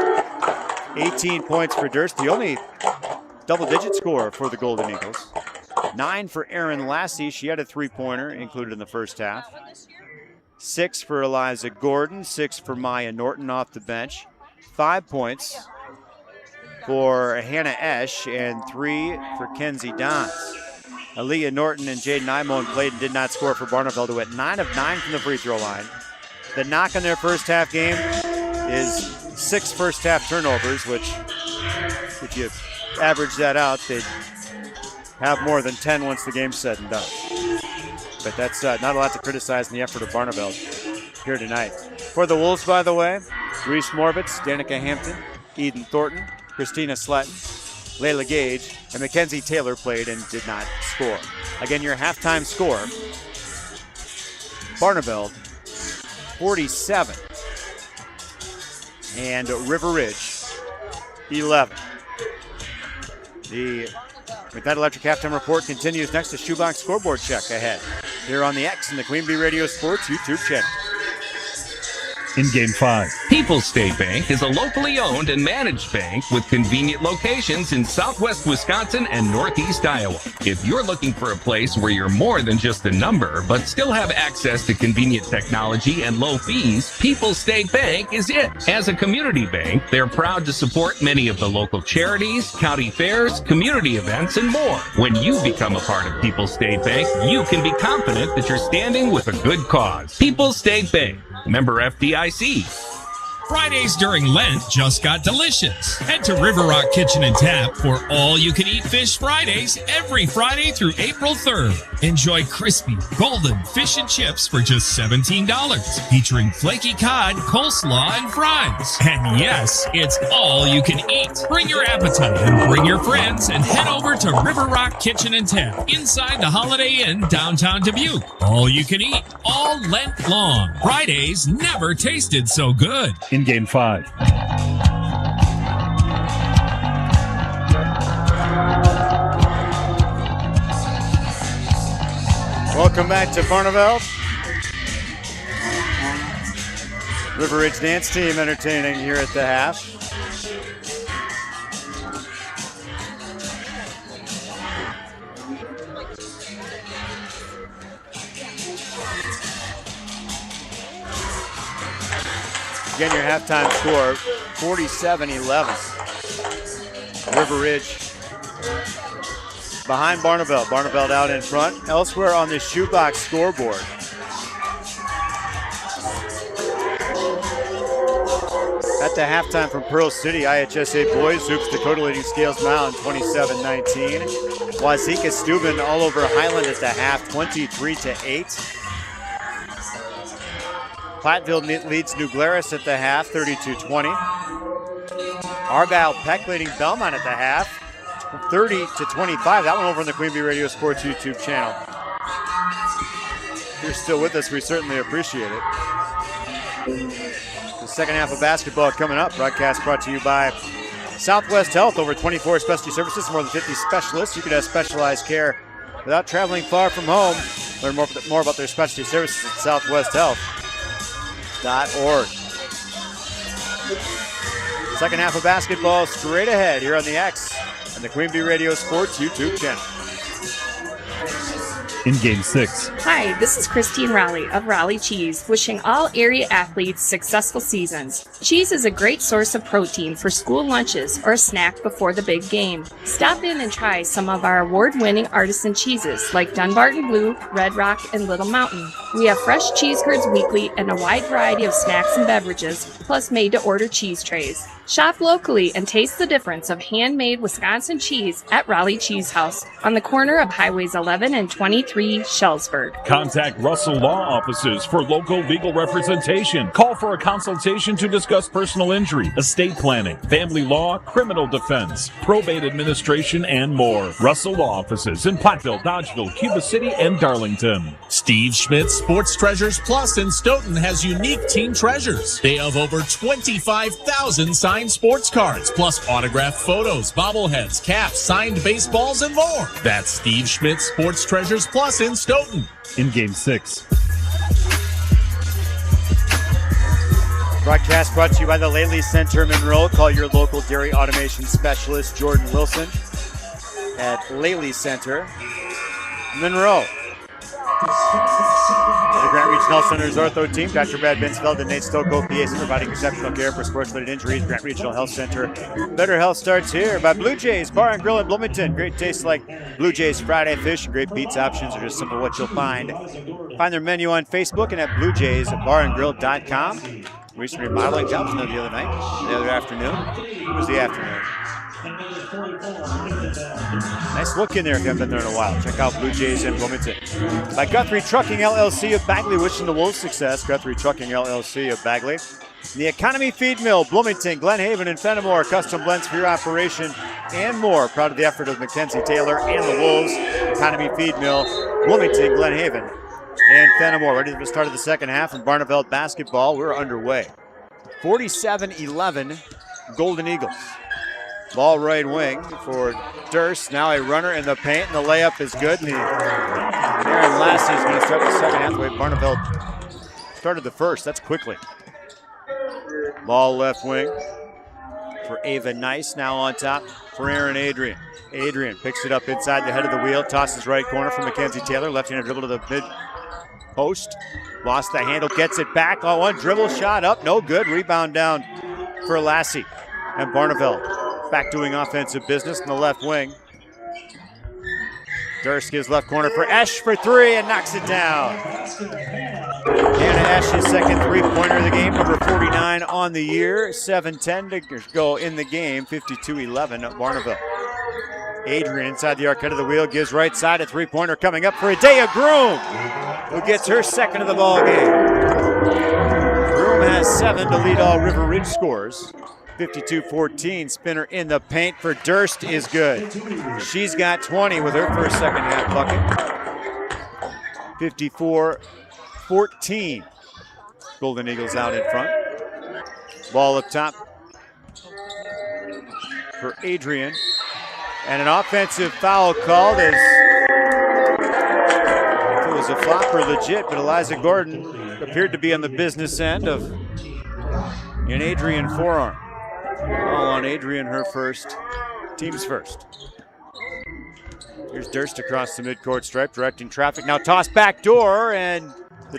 18 points for Durst, the only double-digit scorer for the Golden Eagles. 9 for Erin Lassie. She had a three-pointer included in the first half. 6 for Eliza Gordon, 6 for Maya Norton off the bench. 5 points for Hannah Esch, and 3 for Kenzie Dons. Aaliyah Norton and Jaden Imone played and did not score for Barneveld, who went 9 of 9 from the free throw line. The knock on their first half game is 6 first half turnovers, which, if you average that out, they'd have more than 10 once the game's said and done. But that's not a lot to criticize in the effort of Barneveld here tonight. For the Wolves, by the way, Reese Morbitz, Danica Hampton, Eden Thornton, Christina Slatton, Layla Gage, and Mackenzie Taylor played and did not score. Again, your halftime score, Barneveld 47 and River Ridge 11. The McNutt Electric halftime report continues next. A shoebox scoreboard check ahead here on the X and the Queen Bee Radio Sports YouTube channel. In Game 5. People's State Bank is a locally owned and managed bank with convenient locations in southwest Wisconsin and northeast Iowa. If you're looking for a place where you're more than just a number, but still have access to convenient technology and low fees, People's State Bank is it. As a community bank, they're proud to support many of the local charities, county fairs, community events, and more. When you become a part of People's State Bank, you can be confident that you're standing with a good cause. People's State Bank, member FDIC. Fridays during Lent just got delicious. Head to River Rock Kitchen and Tap for all-you-can-eat fish Fridays every Friday through April 3rd. Enjoy crispy, golden fish and chips for just $17, featuring flaky cod, coleslaw, and fries. And yes, it's all you can eat. Bring your appetite and bring your friends and head over to River Rock Kitchen and Tap inside the Holiday Inn downtown Dubuque. All you can eat, all Lent long. Fridays never tasted so good. In Game 5. Welcome back to Barneveld. River Ridge dance team entertaining here at the half. Again, your halftime score, 47-11. River Ridge behind Barneveld. Barneveld out in front. Elsewhere on the shoebox scoreboard, At the halftime from Pearl City, IHSA boys hoops Dakota Lady Scales Mountain 27-19. Wazeeka Steuben all over Highland at the half, 23-8. Platteville leads New Glarus at the half, 32-20. Argyle Peck leading Belmont at the half, 30-25. That one over on the Queen Bee Radio Sports YouTube channel. If you're still with us, we certainly appreciate it. The second half of basketball coming up. Broadcast brought to you by Southwest Health. Over 24 specialty services, more than 50 specialists. You can have specialized care without traveling far from home. Learn more about their specialty services at southwesthealth.org. Second half of basketball straight ahead here on the X and the Queen Bee Radio Sports YouTube channel. In Game 6. Hi, this is Christine Raleigh of Raleigh Cheese, wishing all area athletes successful seasons. Cheese is a great source of protein for school lunches or a snack before the big game. Stop in and try some of our award-winning artisan cheeses like Dunbarton Blue, Red Rock, and Little Mountain. We have fresh cheese curds weekly and a wide variety of snacks and beverages, plus made-to-order cheese trays. Shop locally and taste the difference of handmade Wisconsin cheese at Raleigh Cheese House on the corner of Highways 11 and 23, Shellsburg. Contact Russell Law Offices for local legal representation. Call for a consultation to discuss personal injury, estate planning, family law, criminal defense, probate administration, and more. Russell Law Offices in Platteville, Dodgeville, Cuba City, and Darlington. Steve Schmidt's Sports Treasures Plus in Stoughton has unique team treasures. They have over 25,000 signed sports cards, plus autographed photos, bobbleheads, caps, signed baseballs, and more. That's Steve Schmidt's Sports Treasures Plus in Stoughton. In Game 6. Broadcast brought to you by the Laley Center Monroe. Call your local dairy automation specialist, Jordan Wilson, at Laley Center Monroe. The Grant Region Health Center's ortho team, Dr. Brad Binsfeld and Nate Stocco, PAs, providing exceptional care for sports-related injuries. Grant Regional Health Center. Better health starts here by Blue Jays Bar and Grill in Bloomington. Great tastes like Blue Jays Friday fish and great pizza options are just simple what you'll find. Find their menu on Facebook and at bluejaysbarandgrill.com. Recent remodeling jobs the other night, the other afternoon. It was the afternoon. Nice look in there if you haven't been there in a while. Check out Blue Jays in Bloomington. By Guthrie Trucking LLC of Bagley, wishing the Wolves success. Guthrie Trucking LLC of Bagley. The Economy Feed Mill, Bloomington, Glen Haven, and Fenimore. Custom blends for your operation and more. Proud of the effort of Mackenzie Taylor and the Wolves. Economy Feed Mill, Bloomington, Glen Haven, and Fenimore. Ready for the start of the second half in Barneveld basketball. We're underway. 47-11, Golden Eagles. Ball right wing for Durst. Now a runner in the paint, and the layup is good. And Aaron Lassie is going to start the second half the way Barneveld started the first. That's quickly. Ball left wing for Ava Nice. Now on top for Aaron Adrian. Adrian picks it up inside the head of the wheel. Tosses right corner for Mackenzie Taylor. Left-handed dribble to the mid post. Lost the handle, gets it back. Oh, one dribble shot up. No good. Rebound down for Lassie and Barneveld. Back doing offensive business in the left wing. Durst gives left corner for Esch for three and knocks it down. Hannah Esch's second three-pointer of the game, number 49 on the year. 7:10 to go in the game, 52-11 at Barneveld. Adrian inside the arc, head of the wheel, gives right side, a three-pointer coming up for Adea Groom, who gets her second of the ball game. Groom has 7 to lead all River Ridge scores. 52-14, spinner in the paint for Durst is good. She's got 20 with her first second half bucket. 54-14. Golden Eagles out in front. Ball up top for Adrian. And an offensive foul called as if it was a flop or legit, but Eliza Gordon appeared to be on the business end of an Adrian forearm. All on Adrian, her first, team's first. Here's Durst across the midcourt stripe, directing traffic. Now toss back door, and the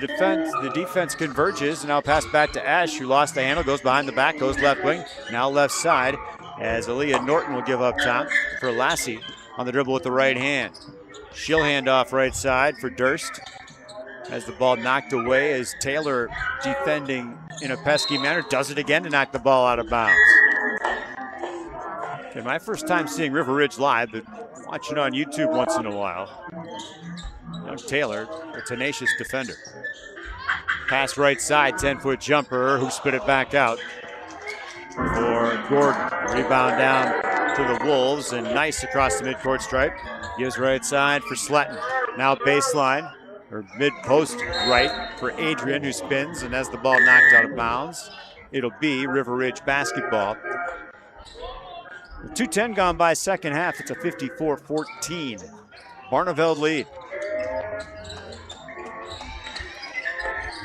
defense converges. And now pass back to Ash, who lost the handle, goes behind the back, goes left wing. Now left side, as Aaliyah Norton will give up top for Lassie on the dribble with the right hand. She'll hand off right side for Durst. Has the ball knocked away as Taylor, defending in a pesky manner, does it again to knock the ball out of bounds. Okay, my first time seeing River Ridge live, but watching on YouTube once in a while. Young Taylor, a tenacious defender. Pass right side, 10-foot jumper, who spit it back out for Gordon. Rebound down to the Wolves, and nice across the midcourt stripe. Gives right side for Sletton. Now baseline, or mid-post right for Adrian, who spins and has the ball knocked out of bounds. It'll be River Ridge basketball. With 2:10 gone by second half, it's a 54-14 Barneveld lead.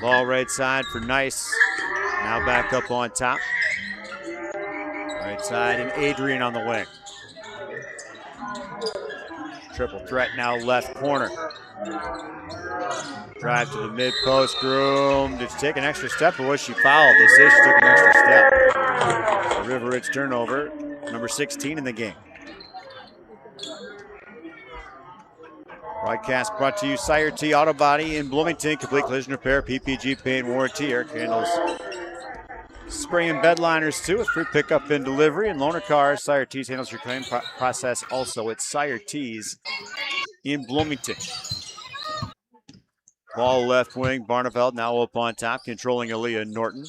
Ball right side for Nice. Now back up on top. Right side, and Adrian on the wing. Triple threat now left corner. Drive to the mid-post. Groom. Did she take an extra step, or was she fouled? They say she took an extra step. So River Ridge turnover, number 16 in the game. Broadcast brought to you Sire T Auto Body in Bloomington. Complete collision repair, PPG paint warranty, air handles, spray and bed liners too, with free pickup and delivery. And loaner cars, Sire T's handles your claim process also at Sire T's in Bloomington. Ball left wing, Barneveld now up on top, controlling Aaliyah Norton.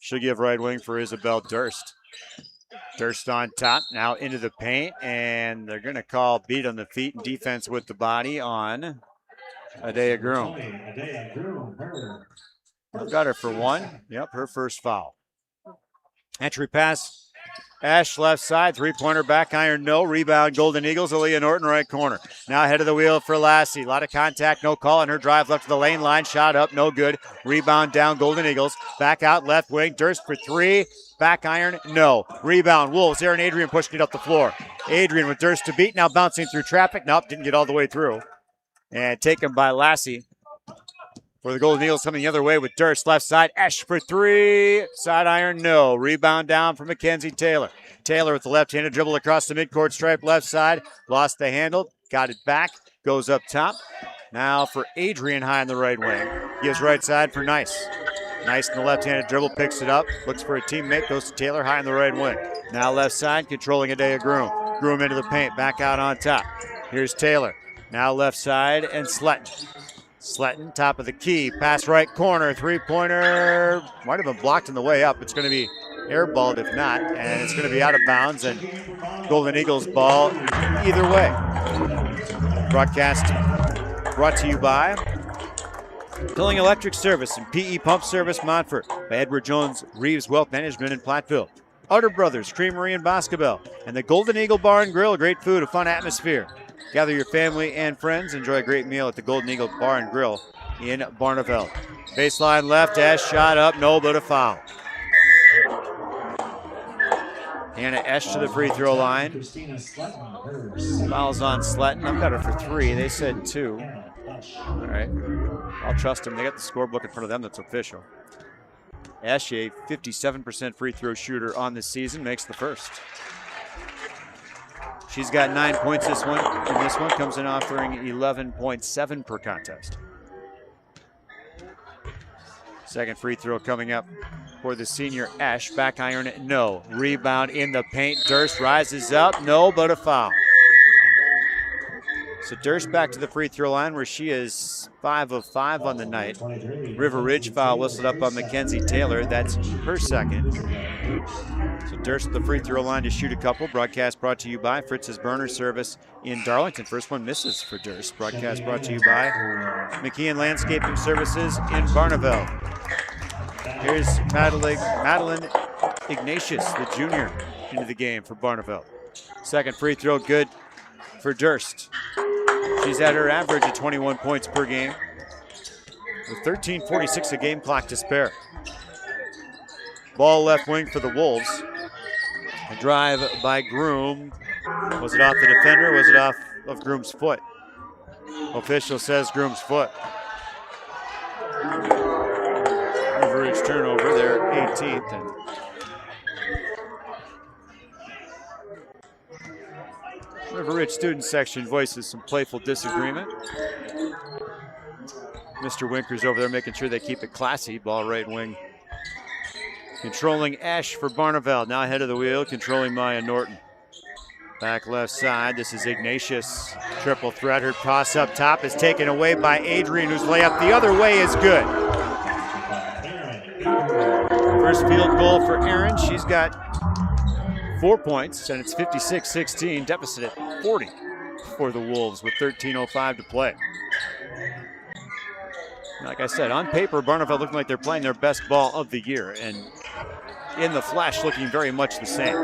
She'll give right wing for Isabel Durst. Durst on top, now into the paint, and they're going to call beat on the feet and defense with the body on Adea Groom. Got her for one. Yep, her first foul. Entry pass. Ash left side, three-pointer back iron, no. Rebound, Golden Eagles, Aaliyah Norton right corner. Now head of the wheel for Lassie. A lot of contact, no call on her drive left to the lane line. Shot up, no good. Rebound down, Golden Eagles. Back out left wing, Durst for three. Back iron, no. Rebound, Wolves. Aaron Adrian pushing it up the floor. Adrian with Durst to beat, now bouncing through traffic. Nope, didn't get all the way through. And taken by Lassie. For the Golden Eagles coming the other way with Durst left side. Esch for three. Side iron, no. Rebound down for Mackenzie Taylor. Taylor with the left-handed dribble across the midcourt stripe left side. Lost the handle. Got it back. Goes up top. Now for Adrian high on the right wing. Gives right side for Nice. Nice in the left-handed dribble. Picks it up. Looks for a teammate. Goes to Taylor high on the right wing. Now left side controlling Adea Groom. Groom into the paint. Back out on top. Here's Taylor. Now left side and Sletton. Sletton, top of the key, pass right corner, three-pointer, might have been blocked on the way up. It's going to be airballed if not, and it's going to be out of bounds, and Golden Eagles ball either way. Broadcast brought to you by Filling Electric Service and PE Pump Service Montfort, by Edward Jones Reeves Wealth Management in Platteville, Utter Brothers Creamery in Boscobel, and the Golden Eagle Bar and Grill. Great food, a fun atmosphere. Gather your family and friends. Enjoy a great meal at the Golden Eagle Bar and Grill in Barneveld. Baseline left, Esch shot up, no, but a foul. Hannah Esch to the free throw line. Fouls on Sletton. I've got her for three. They said two. All right. I'll trust them. They got the scorebook in front of them. That's official. Esch, a 57% free throw shooter on this season, makes the first. She's got 9 points this one, and this one comes in offering 11.7 per contest. Second free throw coming up for the senior Esch. Back iron, no. Rebound in the paint. Durst rises up, no, but a foul. So Durst back to the free throw line where she is 5 of 5 on the night. River Ridge foul whistled up on Mackenzie Taylor. That's her second. So Durst at the free throw line to shoot a couple. Broadcast brought to you by Fritz's Burner Service in Darlington. First one misses for Durst. Broadcast brought to you by McKeon Landscaping Services in Barneveld. Here's Madeline Ignatius, the junior, into the game for Barneveld. Second free throw good for Durst. She's at her average of 21 points per game with 13:46 a game clock to spare. Ball left wing for the Wolves. A drive by Groom. Was it off the defender? Was it off of Groom's foot? Official says Groom's foot. River Ridge turnover, their 18th. And River Ridge student section voices some playful disagreement. Mr. Winkers over there making sure they keep it classy. Ball right wing. Controlling Ash for Barneveld. Now ahead of the wheel, controlling Maya Norton. Back left side, this is Ignatius. Triple threat, her toss up top is taken away by Adrian, whose layup the other way is good. First field goal for Erin. She's got 4 points, and it's 56-16. Deficit at 40 for the Wolves with 13:05 to play. Like I said, on paper, Barneveld looking like they're playing their best ball of the year, and in the flash looking very much the same.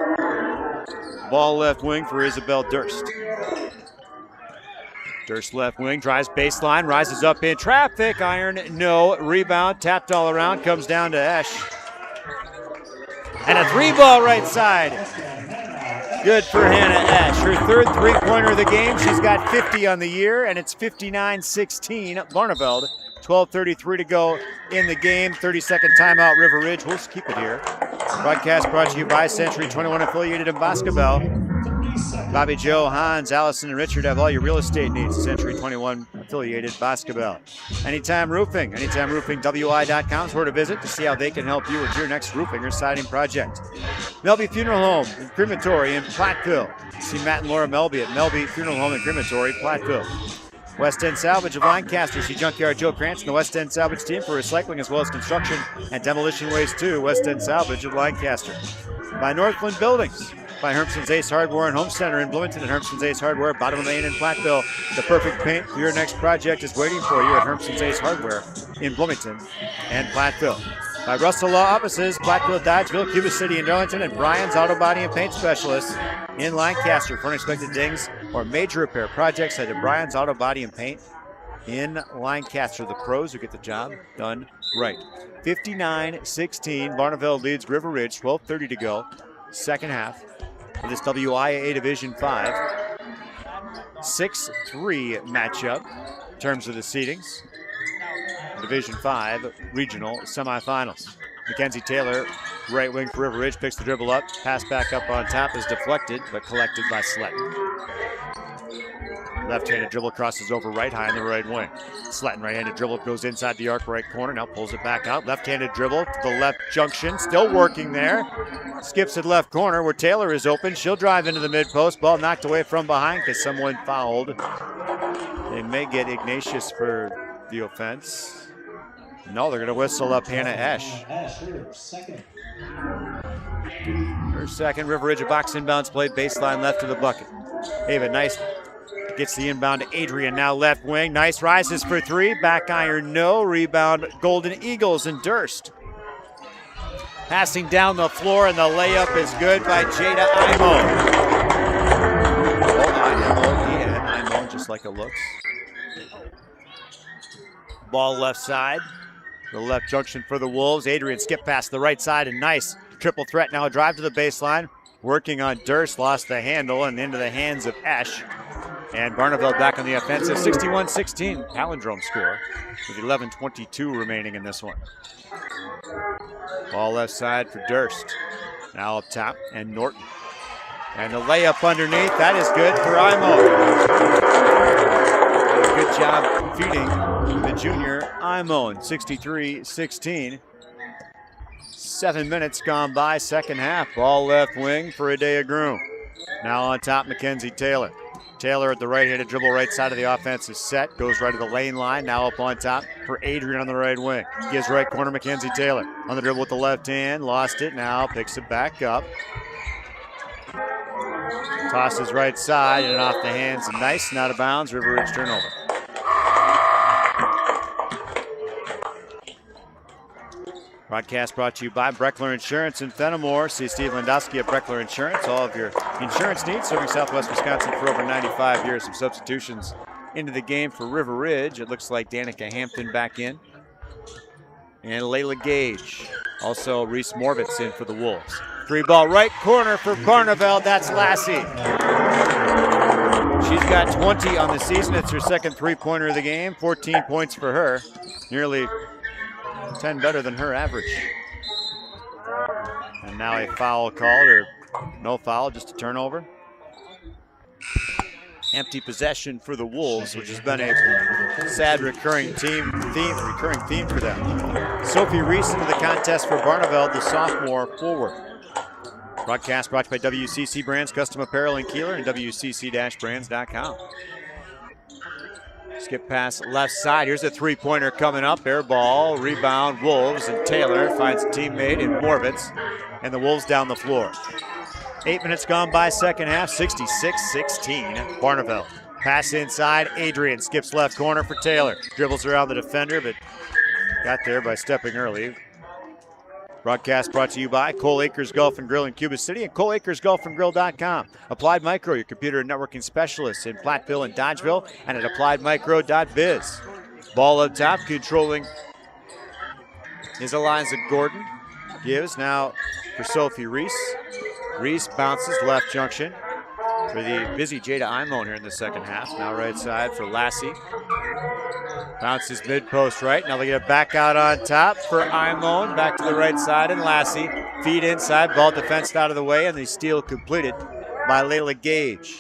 Ball left wing for Isabel Durst. Durst left wing, drives baseline, rises up in traffic, iron, no, rebound, tapped all around, comes down to Esch. And a 3-ball right side. Good for Hannah Esch. Her third three-pointer of the game. She's got 50 on the year, and it's 59-16 Barneveld. 12:33 to go in the game. 30-second timeout, River Ridge. We'll just keep it here. Broadcast brought to you by Century 21 affiliated in Boscobel. Bobby Joe, Hans, Allison, and Richard have all your real estate needs. Century 21 affiliated Boscobel. Anytime Roofing. AnytimeRoofingWI.com is where to visit to see how they can help you with your next roofing or siding project. Melby Funeral Home and Crematory in Platteville. See Matt and Laura Melby at Melby Funeral Home and Crematory, Platteville. West End Salvage of Lancaster. See Junkyard Joe Krantz and the West End Salvage team for recycling as well as construction and demolition waste too. West End Salvage of Lancaster. By Northland Buildings. By Hermson's Ace Hardware and Home Center in Bloomington and Hermson's Ace Hardware, bottom of the lane in Platteville. The perfect paint for your next project is waiting for you at Hermson's Ace Hardware in Bloomington and Platteville. By Russell Law Offices, Platteville, Dodgeville, Cuba City, and Darlington, and Brian's Auto Body and Paint Specialists in Lancaster. For unexpected dings or major repair projects, head to Brian's Auto Body and Paint in Lancaster. The pros who get the job done right. 59-16, Barneveld leads River Ridge, 12:30 to go. Second half of this WIAA Division 5. 6-3 matchup in terms of the seedings. Division 5 regional semifinals. Mackenzie Taylor, right wing for River Ridge, picks the dribble up. Pass back up on top is deflected, but collected by Sletton. Left-handed dribble crosses over right, high in the right wing. Sletton, right-handed dribble, goes inside the arc right corner, now pulls it back out. Left-handed dribble to the left junction, still working there. Skips at left corner where Taylor is open. She'll drive into the mid-post. Ball knocked away from behind because someone fouled. They may get Ignatius for the offense. No, they're going to whistle up Hannah Esch. Her second. River Ridge, a box inbounds play, baseline left to the bucket. Ava Nice gets the inbound to Adrian, now left wing. Nice rises for three. Back iron, no. Rebound, Golden Eagles and Durst. Passing down the floor, and the layup is good by Jada Imo. Oh, Imo, just like it looks. Ball left side. The left junction for the Wolves. Adrian skip past the right side, and Nice triple threat now. A drive to the baseline. Working on Durst, lost the handle and into the hands of Esch. And Barneveld back on the offensive. 61-16 palindrome score with 11:22 remaining in this one. Ball left side for Durst. Now up top, and Norton. And the layup underneath, that is good for Imo. Good job feeding the junior Imon. 63-16. 7 minutes gone by, second half. Ball left wing for Adea Groom. Now on top, Mackenzie Taylor. Taylor at the right-handed dribble, right side of the offensive set. Goes right to the lane line. Now up on top for Adrian on the right wing. Gives right corner, Mackenzie Taylor. On the dribble with the left hand. Lost it. Now picks it back up. Tosses right side and off the hands. Nice and out of bounds. River Ridge turnover. Broadcast brought to you by Breckler Insurance in Fenimore. See Steve Landowski at Breckler Insurance. All of your insurance needs, serving Southwest Wisconsin for over 95 years. Some substitutions into the game for River Ridge. It looks like Danica Hampton back in. And Layla Gage. Also Reese Morvitz in for the Wolves. Three ball right corner for Barneveld. That's Lassie. She's got 20 on the season. It's her second three-pointer of the game. 14 points for her. Nearly 10 better than her average. And now a foul called, or no foul, just a turnover. empty possession for the Wolves, which has been a sad recurring theme for them. Sophie Reese into the contest for Barneveld, the sophomore forward. Broadcast brought to you by WCC Brands, Custom Apparel in Kieler, and WCC-Brands.com. Skip pass left side. Here's a three-pointer coming up. Air ball, rebound, Wolves, and Taylor finds a teammate in Morvitz, and the Wolves down the floor. 8 minutes gone by second half, 66-16, Barneveld. Pass inside, Adrian skips left corner for Taylor. Dribbles around the defender, but got there by stepping early. Broadcast brought to you by Cole Acres Golf and Grill in Cuba City and ColeAcresGolfandGrill.com. Applied Micro, your computer and networking specialists in Platteville and Dodgeville, and at AppliedMicro.biz. Ball up top, controlling is Eliza Gordon. Gives now for Sophie Reese. Reese bounces left junction for the busy Jada Imone here in the second half. Now right side for Lassie. Bounces mid-post right. Now they get it back out on top for Imone. Back to the right side and Lassie. Feed inside. Ball defensed out of the way, and the steal completed by Layla Gage.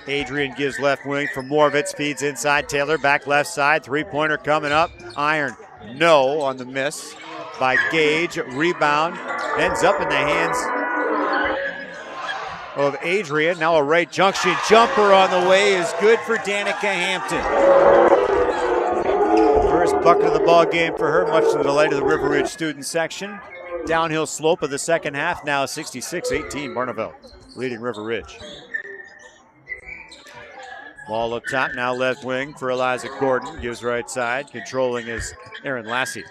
Adrian gives left wing for Morvitz. Feeds inside. Taylor back left side. Three-pointer coming up. Iron. No on the miss by Gage. Rebound. Ends up in the hands of Adrian. Now a right junction jumper on the way is good for Danica Hampton. First bucket of the ball game for her, much to the delight of the River Ridge student section. Downhill slope of the second half, now 66-18 Barneveld, leading River Ridge. Ball up top, now left wing for Eliza Gordon. Gives right side, controlling is Erin Lassie.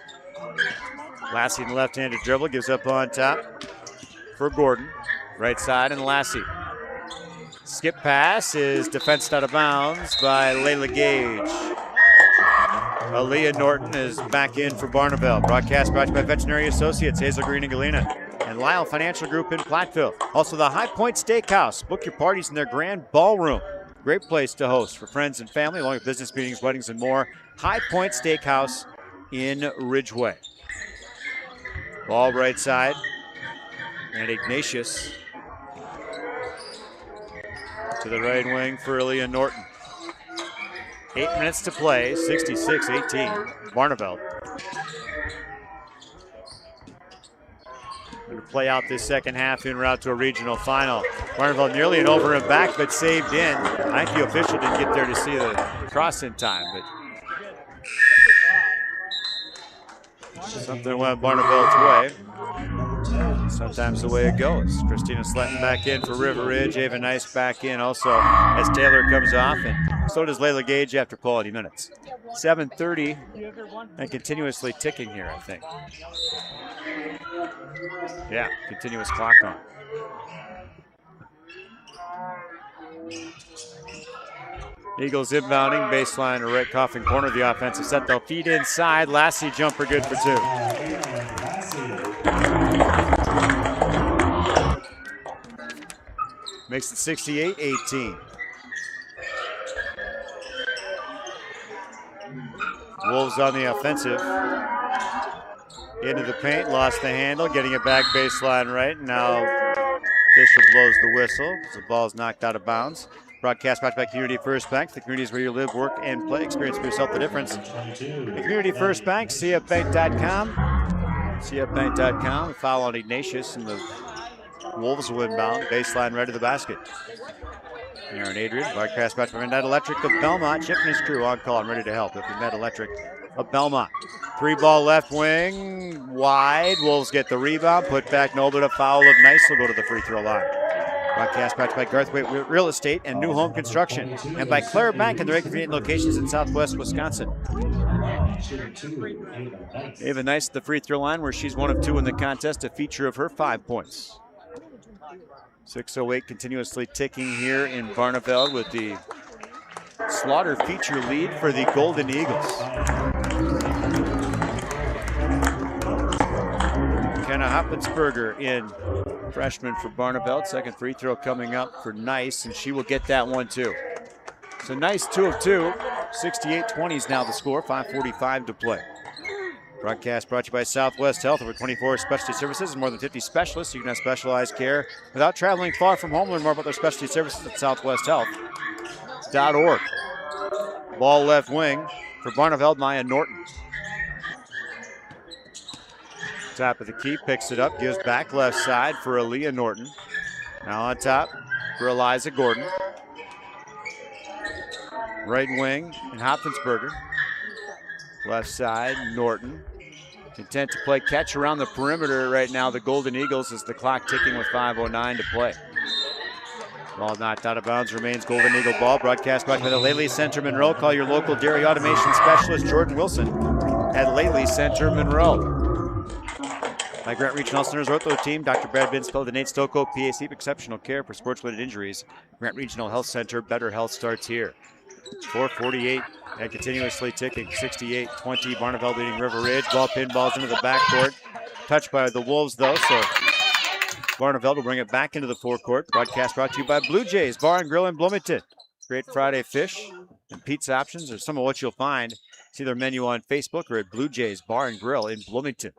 Lassie in the left-handed dribble, gives up on top for Gordon. Right side and Lassie. Skip pass is defensed out of bounds by Layla Gage. Aaliyah Norton is back in for Barneveld. Broadcast brought to you by Veterinary Associates, Hazel Green and Galena, and Lyle Financial Group in Platteville. Also the High Point Steakhouse. Book your parties in their grand ballroom. Great place to host for friends and family, along with business meetings, weddings, and more. High Point Steakhouse in Ridgeway. Ball right side. And Ignatius to the right wing for Aaliyah Norton. 8 minutes to play, 66-18, Barneveld. Going to play out this second half en route to a regional final. Barneveld nearly an over and back, but saved in. I think the official didn't get there to see the cross in time, but something went Barneveld's way. Sometimes the way it goes. Christina Sletton back in for River Ridge. Ava Nice back in also as Taylor comes off, and so does Layla Gage after quality minutes. 7:30 and continuously ticking here, I think. Yeah, continuous clock on. Eagles inbounding, baseline or right coffin corner of the offensive set. They'll feed inside. Lassie jumper good for two. Makes it 68-18. Wolves on the offensive. Into the paint, lost the handle, getting it back baseline right. Now Fisher blows the whistle as the ball is knocked out of bounds. Broadcast brought by Community First Bank. The communities where you live, work, and play. Experience for yourself the difference. The Community First Bank, cfbank.com. cfbank.com. Foul on Ignatius, and the Wolves will inbound. Baseline right to the basket. Aaron Adrian, broadcast brought by Net Electric of Belmont. Chip and his crew on call and ready to help. With the Net Electric of Belmont. Three ball left wing, wide. Wolves get the rebound. Put back no, but a foul of Nice will go to the free throw line. Broadcast brought by Garthwaite Real Estate and New Home Construction, and by Clare Bank and their convenient locations in Southwest Wisconsin. Ava Nice at the free throw line, where she's 1 of 2 in the contest, a feature of her 5 points. 6:08 continuously ticking here in Barneveld with the Slaughter feature lead for the Golden Eagles. Kenna Hoppensberger in, freshman for Barneveld. Second free throw coming up for Nice, and she will get that one too. So Nice 2 of 2. 68-20 is now the score. 5:45 to play. Broadcast brought to you by Southwest Health. Over 24 specialty services and more than 50 specialists. You can have specialized care without traveling far from home. Learn more about their specialty services at southwesthealth.org. Ball left wing for Barneveld, Maya Norton. Top of the key, picks it up, gives back left side for Aaliyah Norton. Now on top for Eliza Gordon. Right wing and Hopfinsberger. Left side, Norton. Content to play catch around the perimeter right now. The Golden Eagles as the clock ticking with 5:09 to play. Ball knocked out of bounds, remains Golden Eagle ball. Broadcast brought by the Lely Center Monroe. Call your local dairy automation specialist, Jordan Wilson, at Lely Center Monroe. My Grant Regional Center's Ortho team, Dr. Brad Binsfeld and Nate Stocco, PAC Exceptional Care for Sports-Related Injuries. Grant Regional Health Center, better health starts here. 4:48 and continuously ticking. 68-20. Barneveld leading River Ridge. Ball pinballs into the backcourt. Touched by the Wolves though, so Barneveld will bring it back into the forecourt. Broadcast brought to you by Blue Jays Bar and Grill in Bloomington. Great Friday fish and pizza options are some of what you'll find. See their menu on Facebook or at Blue Jays Bar and Grill in Bloomington.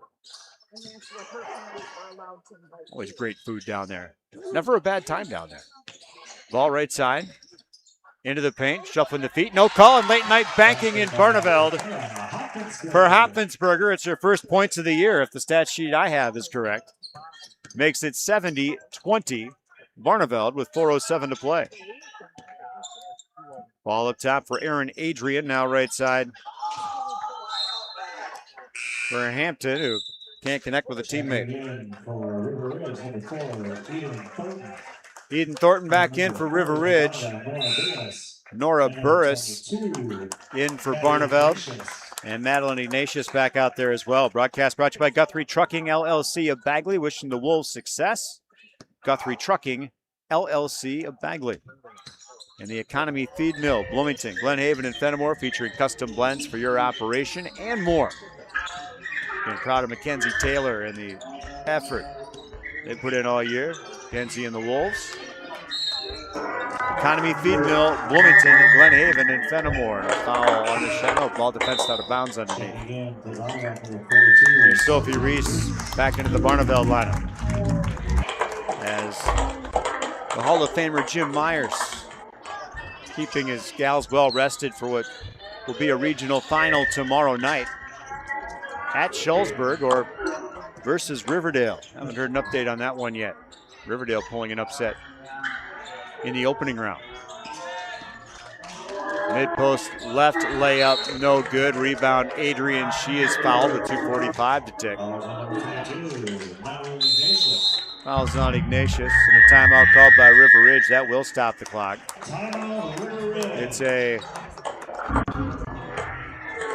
Always great food down there. Never a bad time down there. Ball right side. Into the paint, shuffling the feet. No call, and late night banking in Barneveld. For Hopfinsberger, it's her first points of the year, if the stat sheet I have is correct. Makes it 70-20. Barneveld with 4:07 to play. Ball up top for Aaron Adrian, now right side. For Hampton, who can't connect with a teammate. Eden Thornton back in for River Ridge. Nora Burris in for Barneveld. And Madeline Ignatius back out there as well. Broadcast brought to you by Guthrie Trucking LLC of Bagley. Wishing the Wolves success. Guthrie Trucking LLC of Bagley. And the Economy Feed Mill, Bloomington, Glen Haven, and Fenimore, featuring custom blends for your operation and more. Been proud of Mackenzie Taylor and the effort they put in all year. Mackenzie and the Wolves. Economy Feed Mill, Bloomington, and Glen Haven, and Fenimore. A foul on the shadow. Ball defensed out of bounds underneath. Here's Sophie Reese back into the Barneveld lineup. As the Hall of Famer Jim Myers keeping his gals well rested for what will be a regional final tomorrow night at Schulzburg or versus Riverdale. Haven't heard an update on that one yet. Riverdale pulling an upset in the opening round. Mid-post left layup, no good. Rebound, Adrian. She is fouled with 2:45 to tick. Fouls on Ignatius, and a timeout called by River Ridge. That will stop the clock. It's a...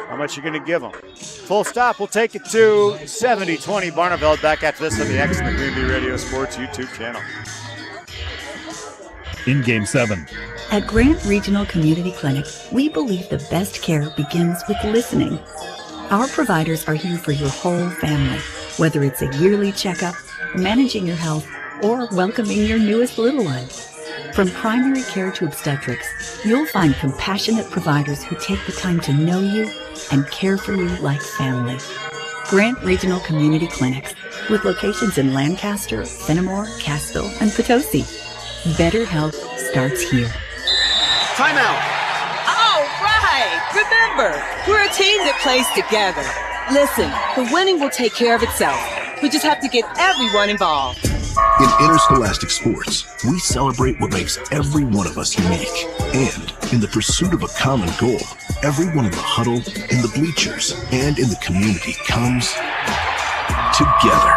How much you going to give them? Full stop. We'll take it to 70-20. Barneveld back after this on the X and the Green Bay Radio Sports YouTube channel. In Game 7. At Grant Regional Community Clinic, we believe the best care begins with listening. Our providers are here for your whole family, whether it's a yearly checkup, managing your health, or welcoming your newest little one. From primary care to obstetrics, you'll find compassionate providers who take the time to know you and care for you like family. Grant Regional Community Clinics, with locations in Lancaster, Fenimore, Cassville, and Potosi. Better health starts here. Timeout. All right. Remember, we're a team that plays together. Listen, the winning will take care of itself. We just have to get everyone involved. In interscholastic sports, we celebrate what makes every one of us unique. And in the pursuit of a common goal, everyone in the huddle, in the bleachers, and in the community comes together.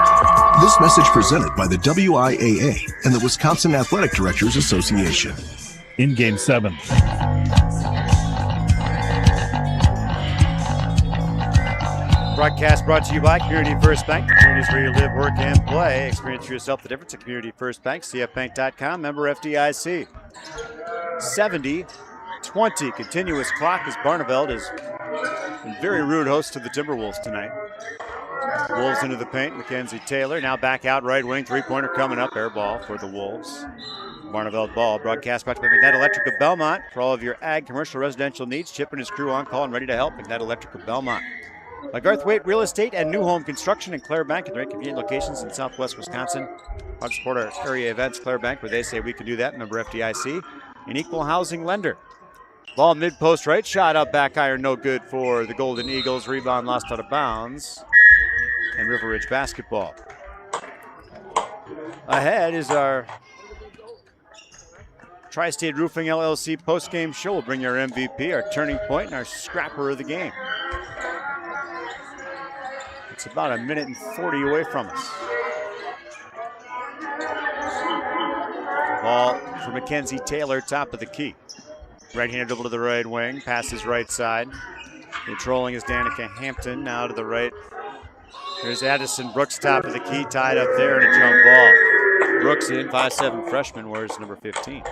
This message presented by the WIAA and the Wisconsin Athletic Directors Association. In Game 7. Broadcast brought to you by Community First Bank. Communities where you live, work, and play. Experience for yourself the difference at Community First Bank. CFBank.com. Member FDIC. 70-20. Continuous clock as Barneveld is a very rude host to the Timberwolves tonight. Wolves into the paint. Mackenzie Taylor now back out right wing. Three-pointer coming up. Air ball for the Wolves. Barneveld ball. Broadcast brought to you by McKnight Electric of Belmont. For all of your ag, commercial, residential needs, Chip and his crew on call and ready to help. McKnight Electric of Belmont. Garthwaite Real Estate and New Home Construction in Clare Bank, and very convenient locations in southwest Wisconsin. Want to support our area events, Clare Bank, where they say we can do that. Member FDIC, an equal housing lender. Ball mid-post right, shot up, back iron, no good for the Golden Eagles. Rebound lost out of bounds. And River Ridge basketball. Ahead is our Tri-State Roofing LLC post-game show. We'll bring you our MVP, our turning point, and our scrapper of the game. It's about a minute and 40 away from us. Ball for Mackenzie Taylor, top of the key. Right-handed over to the right wing, passes right side. Controlling is Danica Hampton, now to the right. Here's Addison Brooks, top of the key, tied up there, and a jump ball. Brooks in, 5'7" freshman, wears number 15.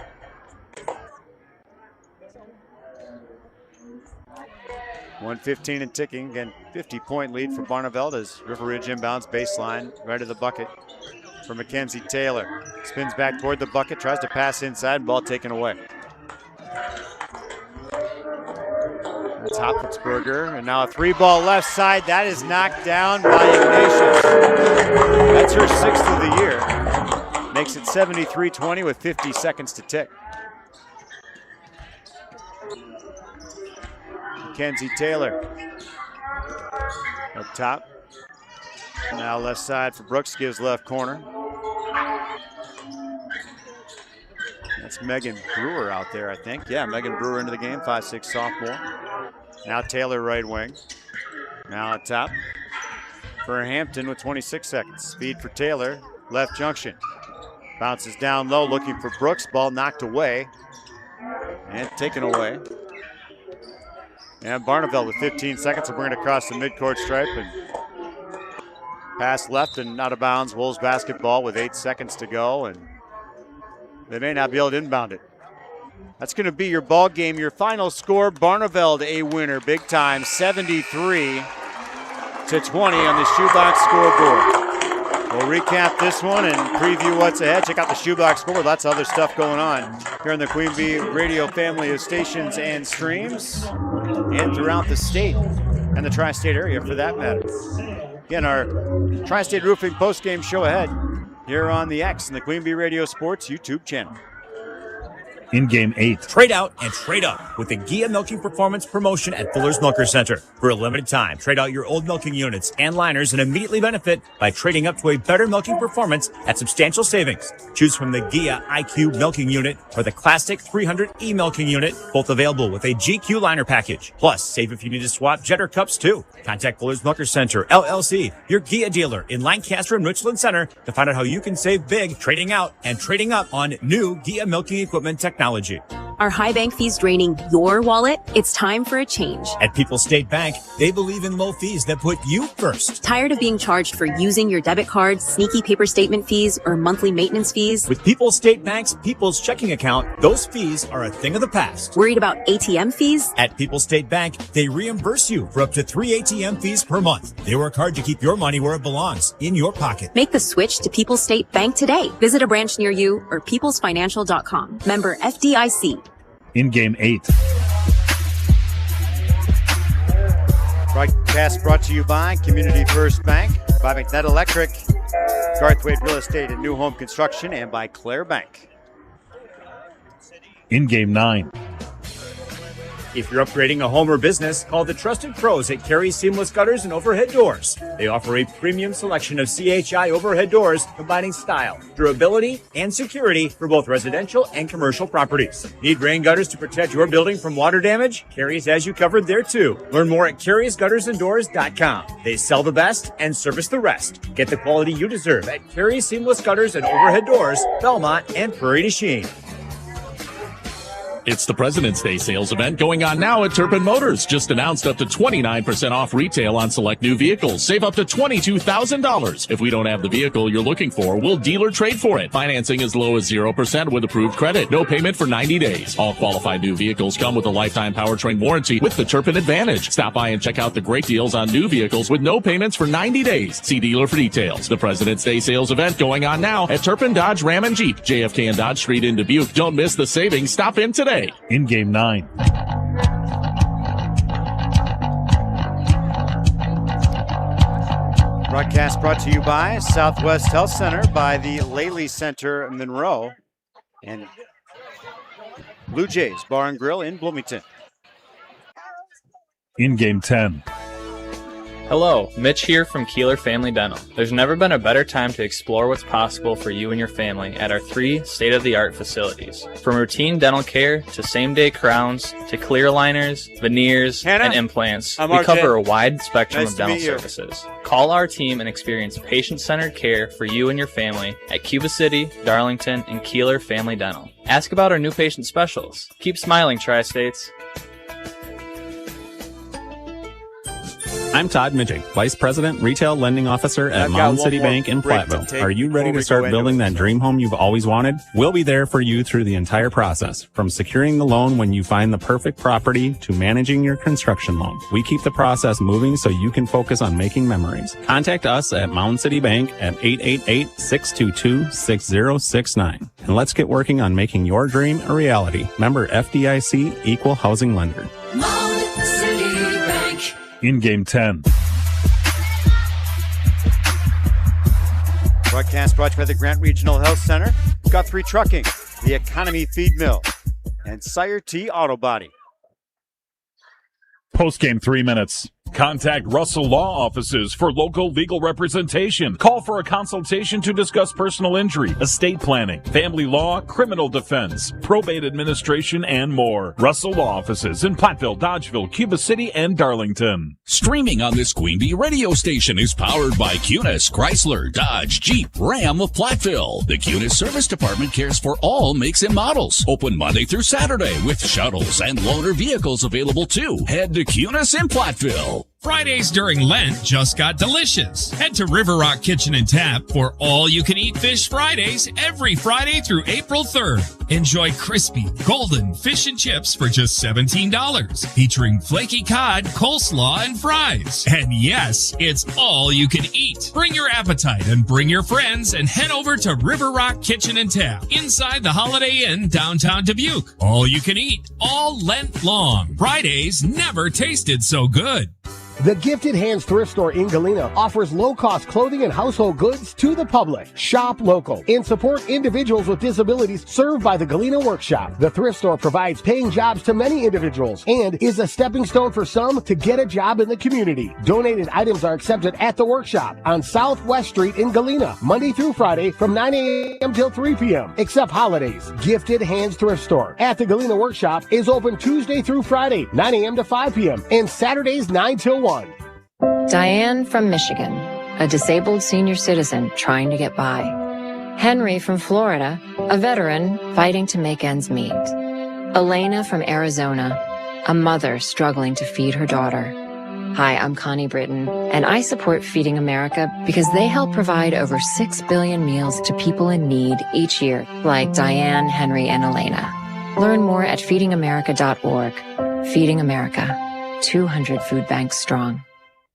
.115 and ticking. Again, 50-point lead for Barneveld as River Ridge inbounds, baseline, right of the bucket for Mackenzie Taylor. Spins back toward the bucket, tries to pass inside, ball taken away. That's Hopkinsberger, and now a three-ball left side. That is knocked down by Ignatius. That's her 6th of the year. Makes it 73-20 with 50 seconds to tick. Mackenzie Taylor up top. Now left side for Brooks, gives left corner. That's Megan Brewer out there, I think. Yeah, Megan Brewer into the game, 5'6" sophomore. Now Taylor right wing. Now up top for Hampton with 26 seconds. Speed for Taylor, left junction. Bounces down low, looking for Brooks. Ball knocked away and taken away. And Barneveld with 15 seconds will bring it across the midcourt stripe and pass left and out of bounds. Wolves basketball with 8 seconds to go, and they may not be able to inbound it. That's going to be your ball game. Your final score, Barneveld a winner, big time, 73-20 on the Shoebox scoreboard. We'll recap this one and preview what's ahead. Check out the Shoebox scoreboard. Lots of other stuff going on here in the Queen Bee Radio family of stations and streams, and throughout the state and the tri-state area for that matter. Again, our Tri-State Roofing post-game show ahead here on the X and the Queen Bee Radio Sports YouTube channel. In Game 8. Trade out and trade up with the Gia Milking Performance promotion at Fuller's Milker Center. For a limited time, trade out your old milking units and liners and immediately benefit by trading up to a better milking performance at substantial savings. Choose from the Gia IQ milking unit or the Classic 300E milking unit, both available with a GQ liner package. Plus, save if you need to swap jetter cups too. Contact Fuller's Milker Center, LLC, your Gia dealer in Lancaster and Richland Center to find out how you can save big trading out and trading up on new Gia milking equipment technology. Are high bank fees draining your wallet? It's time for a change. At People's State Bank, they believe in low fees that put you first. Tired of being charged for using your debit card, sneaky paper statement fees, or monthly maintenance fees? With People's State Bank's People's Checking Account, those fees are a thing of the past. Worried about ATM fees? At People's State Bank, they reimburse you for up to 3 ATM fees per month. They work hard to keep your money where it belongs, in your pocket. Make the switch to People's State Bank today. Visit a branch near you or peoplesfinancial.com. Member FDIC. In Game 8. Broadcast brought to you by Community First Bank, by McNett Electric, Garthwaite Real Estate and New Home Construction, and by Clare Bank. In Game 9. If you're upgrading a home or business, call the trusted pros at Carey Seamless Gutters and Overhead Doors. They offer a premium selection of CHI overhead doors combining style, durability, and security for both residential and commercial properties. Need rain gutters to protect your building from water damage? Carey's has you covered there too. Learn more at Carey'sGuttersandDoors.com. They sell the best and service the rest. Get the quality you deserve at Carey Seamless Gutters and Overhead Doors, Belmont, and Prairie du Chien. It's the President's Day sales event going on now at Turpin Motors. Just announced up to 29% off retail on select new vehicles. Save up to $22,000. If we don't have the vehicle you're looking for, we'll dealer trade for it. Financing as low as 0% with approved credit. No payment for 90 days. All qualified new vehicles come with a lifetime powertrain warranty with the Turpin Advantage. Stop by and check out the great deals on new vehicles with no payments for 90 days. See dealer for details. The President's Day sales event going on now at Turpin Dodge Ram and Jeep, JFK and Dodge Street in Dubuque. Don't miss the savings. Stop in today. In Game 9. Broadcast brought to you by Southwest Health Center, by the Laley Center Monroe, and Blue Jays Bar and Grill in Bloomington. In game 10. Hello, Mitch here from Kieler Family Dental. There's never been a better time to explore what's possible for you and your family at our 3 state-of-the-art facilities. From routine dental care to same-day crowns to clear aligners, veneers, and implants, we cover a wide spectrum of dental services. Call our team and experience patient-centered care for you and your family at Cuba City, Darlington, and Kieler Family Dental. Ask about our new patient specials. Keep smiling, Tri-States. I'm Todd Midging, Vice President, Retail Lending Officer at Mountain City Bank in Platteville. Are you ready to start building that dream home you've always wanted? We'll be there for you through the entire process, from securing the loan when you find the perfect property to managing your construction loan. We keep the process moving so you can focus on making memories. Contact us at Mountain City Bank at 888-622-6069. And let's get working on making your dream a reality. Member FDIC, Equal Housing Lender. Mountain City Bank. In game 10. Broadcast brought to you by the Grant Regional Health Center, Guthrie Trucking, the Economy Feed Mill, and Sire T Auto Body. Postgame 3 minutes. Contact Russell Law Offices for local legal representation. Call for a consultation to discuss personal injury, estate planning, family law, criminal defense, probate administration, and more. Russell Law Offices in Platteville, Dodgeville, Cuba City, and Darlington. Streaming on this Queen Bee radio station is powered by Cunis, Chrysler, Dodge, Jeep, Ram of Platteville. The Cunis Service Department cares for all makes and models. Open Monday through Saturday with shuttles and loaner vehicles available too. Head to Cunis in Platteville. Fridays during Lent just got delicious. Head to River Rock Kitchen and Tap for all-you-can-eat fish Fridays every Friday through April 3rd. Enjoy crispy, golden fish and chips for just $17, featuring flaky cod, coleslaw, and fries. And yes, it's all you can eat. Bring your appetite and bring your friends and head over to River Rock Kitchen and Tap inside the Holiday Inn downtown Dubuque. All you can eat, all Lent long. Fridays never tasted so good. The Gifted Hands Thrift Store in Galena offers low-cost clothing and household goods to the public. Shop local and support individuals with disabilities served by the Galena Workshop. The thrift store provides paying jobs to many individuals and is a stepping stone for some to get a job in the community. Donated items are accepted at the workshop on Southwest Street in Galena, Monday through Friday from 9 a.m. till 3 p.m., except holidays. Gifted Hands Thrift Store at the Galena Workshop is open Tuesday through Friday, 9 a.m. to 5 p.m., and Saturdays 9 till 1. Diane from Michigan, a disabled senior citizen trying to get by. Henry from Florida, a veteran fighting to make ends meet. Elena from Arizona, a mother struggling to feed her daughter. Hi, I'm Connie Britton, and I support Feeding America because they help provide over 6 billion meals to people in need each year, like Diane, Henry, and Elena. Learn more at feedingamerica.org. Feeding America. 200 food banks strong.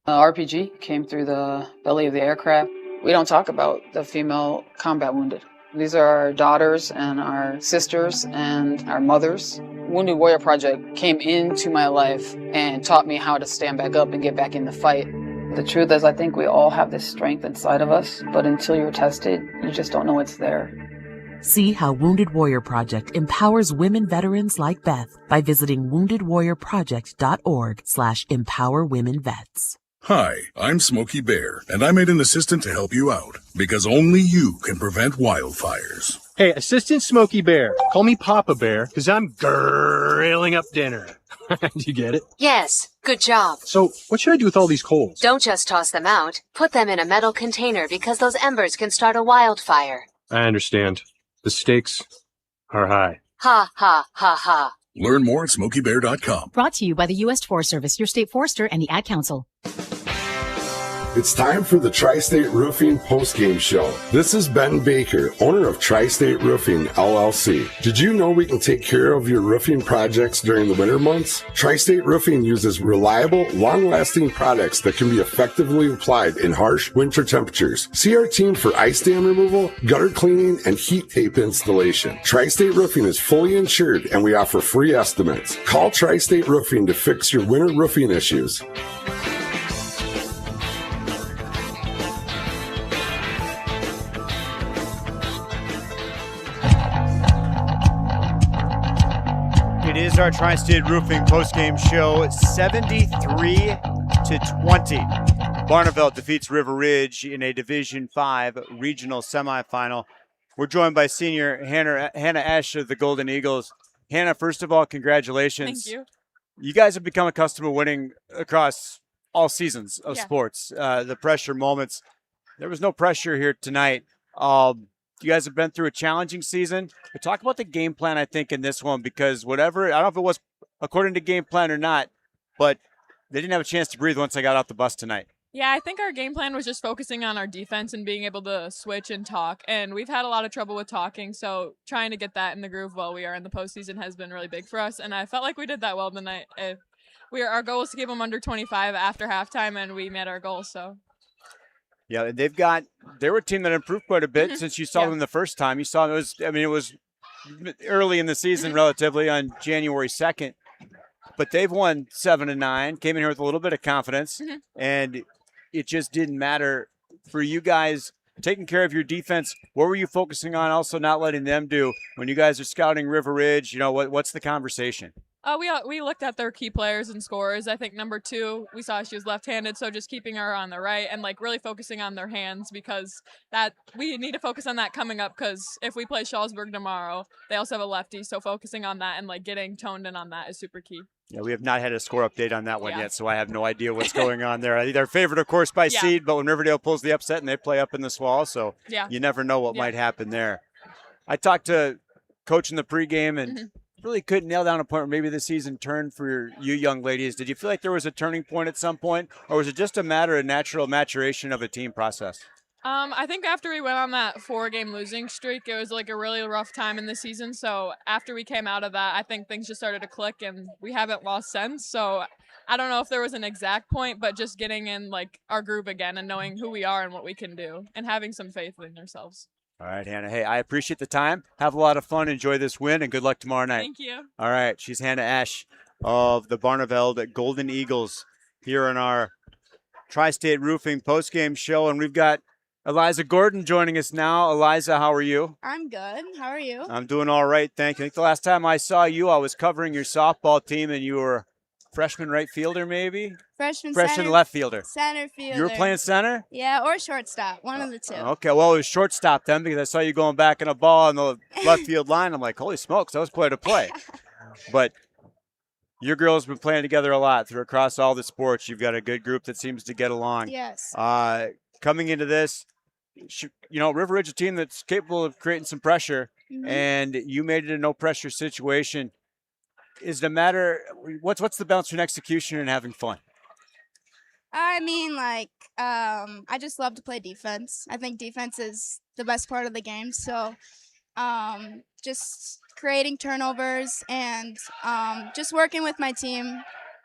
RPG came through the belly of the aircraft. We don't talk about the female combat wounded. These are our daughters and our sisters and our mothers. Wounded Warrior Project came into my life and taught me how to stand back up and get back in the fight. The truth is, I think we all have this strength inside of us, but until you're tested, you just don't know it's there. See how Wounded Warrior Project empowers women veterans like Beth by visiting woundedwarriorproject.org/empowerwomenvets. Hi, I'm Smokey Bear, and I made an assistant to help you out, because only you can prevent wildfires. Hey, Assistant Smokey Bear, call me Papa Bear, because I'm grilling up dinner. You get it? Yes, good job. So, what should I do with all these coals? Don't just toss them out. Put them in a metal container because those embers can start a wildfire. I understand. The stakes are high. Ha, ha, ha, ha. Learn more at SmokeyBear.com. Brought to you by the U.S. Forest Service, your state forester, and the Ad Council. It's time for the Tri-State Roofing Postgame Show. This is Ben Baker, owner of Tri-State Roofing, LLC. Did you know we can take care of your roofing projects during the winter months? Tri-State Roofing uses reliable, long-lasting products that can be effectively applied in harsh winter temperatures. See our team for ice dam removal, gutter cleaning, and heat tape installation. Tri-State Roofing is fully insured, and we offer free estimates. Call Tri-State Roofing to fix your winter roofing issues. is our Tri-State Roofing postgame show, 73-20. Barneveld defeats River Ridge in a Division V regional semifinal. We're joined by senior Hannah Esch of the Golden Eagles. Hannah, first of all, congratulations. Thank you. You guys have become accustomed to winning across all seasons of sports. The pressure moments. There was no pressure here tonight. You guys have been through a challenging season. But talk about the game plan, I think, in this one, because whatever, I don't know if it was according to game plan or not, but they didn't have a chance to breathe once they got off the bus tonight. Yeah, I think our game plan was just focusing on our defense and being able to switch and talk. And we've had a lot of trouble with talking, so trying to get that in the groove while we are in the postseason has been really big for us. And I felt like we did that well tonight. Our goal was to keep them under 25 after halftime, and we met our goal. So. Yeah, they were a team that improved quite a bit since you saw them the first time. You saw it was early in the season relatively on January 2nd, but they've won 7-9, came in here with a little bit of confidence, and it just didn't matter for you guys taking care of your defense. What were you focusing on also not letting them do when you guys are scouting River Ridge? What's the conversation? We looked at their key players and scorers. I think number 2, we saw she was left-handed, so just keeping her on the right and really focusing on their hands, because that we need to focus on that coming up, because if we play Shalsburg tomorrow, they also have a lefty, so focusing on that and getting toned in on that is super key. Yeah, we have not had a score update on that one yet, so I have no idea what's going on there. They're favored, of course, by seed, but when Riverdale pulls the upset and they play up in the Swall, so you never know what might happen there. I talked to Coach in the pregame and really couldn't nail down a point where maybe the season turned for you young ladies. Did you feel like there was a turning point at some point, or was it just a matter of natural maturation of a team process? I think after we went on that 4-game losing streak, it was a really rough time in the season. So after we came out of that, I think things just started to click, and we haven't lost since. So I don't know if there was an exact point, but just getting in our groove again and knowing who we are and what we can do and having some faith in ourselves. All right, Hannah. Hey, I appreciate the time. Have a lot of fun. Enjoy this win, and good luck tomorrow night. Thank you. All right, she's Hannah Esch of the Barneveld Golden Eagles here in our Tri-State Roofing postgame show, and we've got Eliza Gordon joining us now. Eliza, how are you? I'm good. How are you? I'm doing all right, thank you. I think the last time I saw you, I was covering your softball team, and you were freshman right fielder, maybe? Freshman center, left fielder. Center fielder. You were playing center? Yeah, or shortstop. One of the two. Okay, well, it was shortstop then, because I saw you going back in a ball on the left field line. I'm like, holy smokes, that was quite a play. But your girls have been playing together a lot across all the sports. You've got a good group that seems to get along. Yes. Coming into this, River Ridge, a team that's capable of creating some pressure, and you made it a no-pressure situation. Is it a matter, what's the balance between execution and having fun? I mean, I just love to play defense. I think defense is the best part of the game. So just creating turnovers and just working with my team,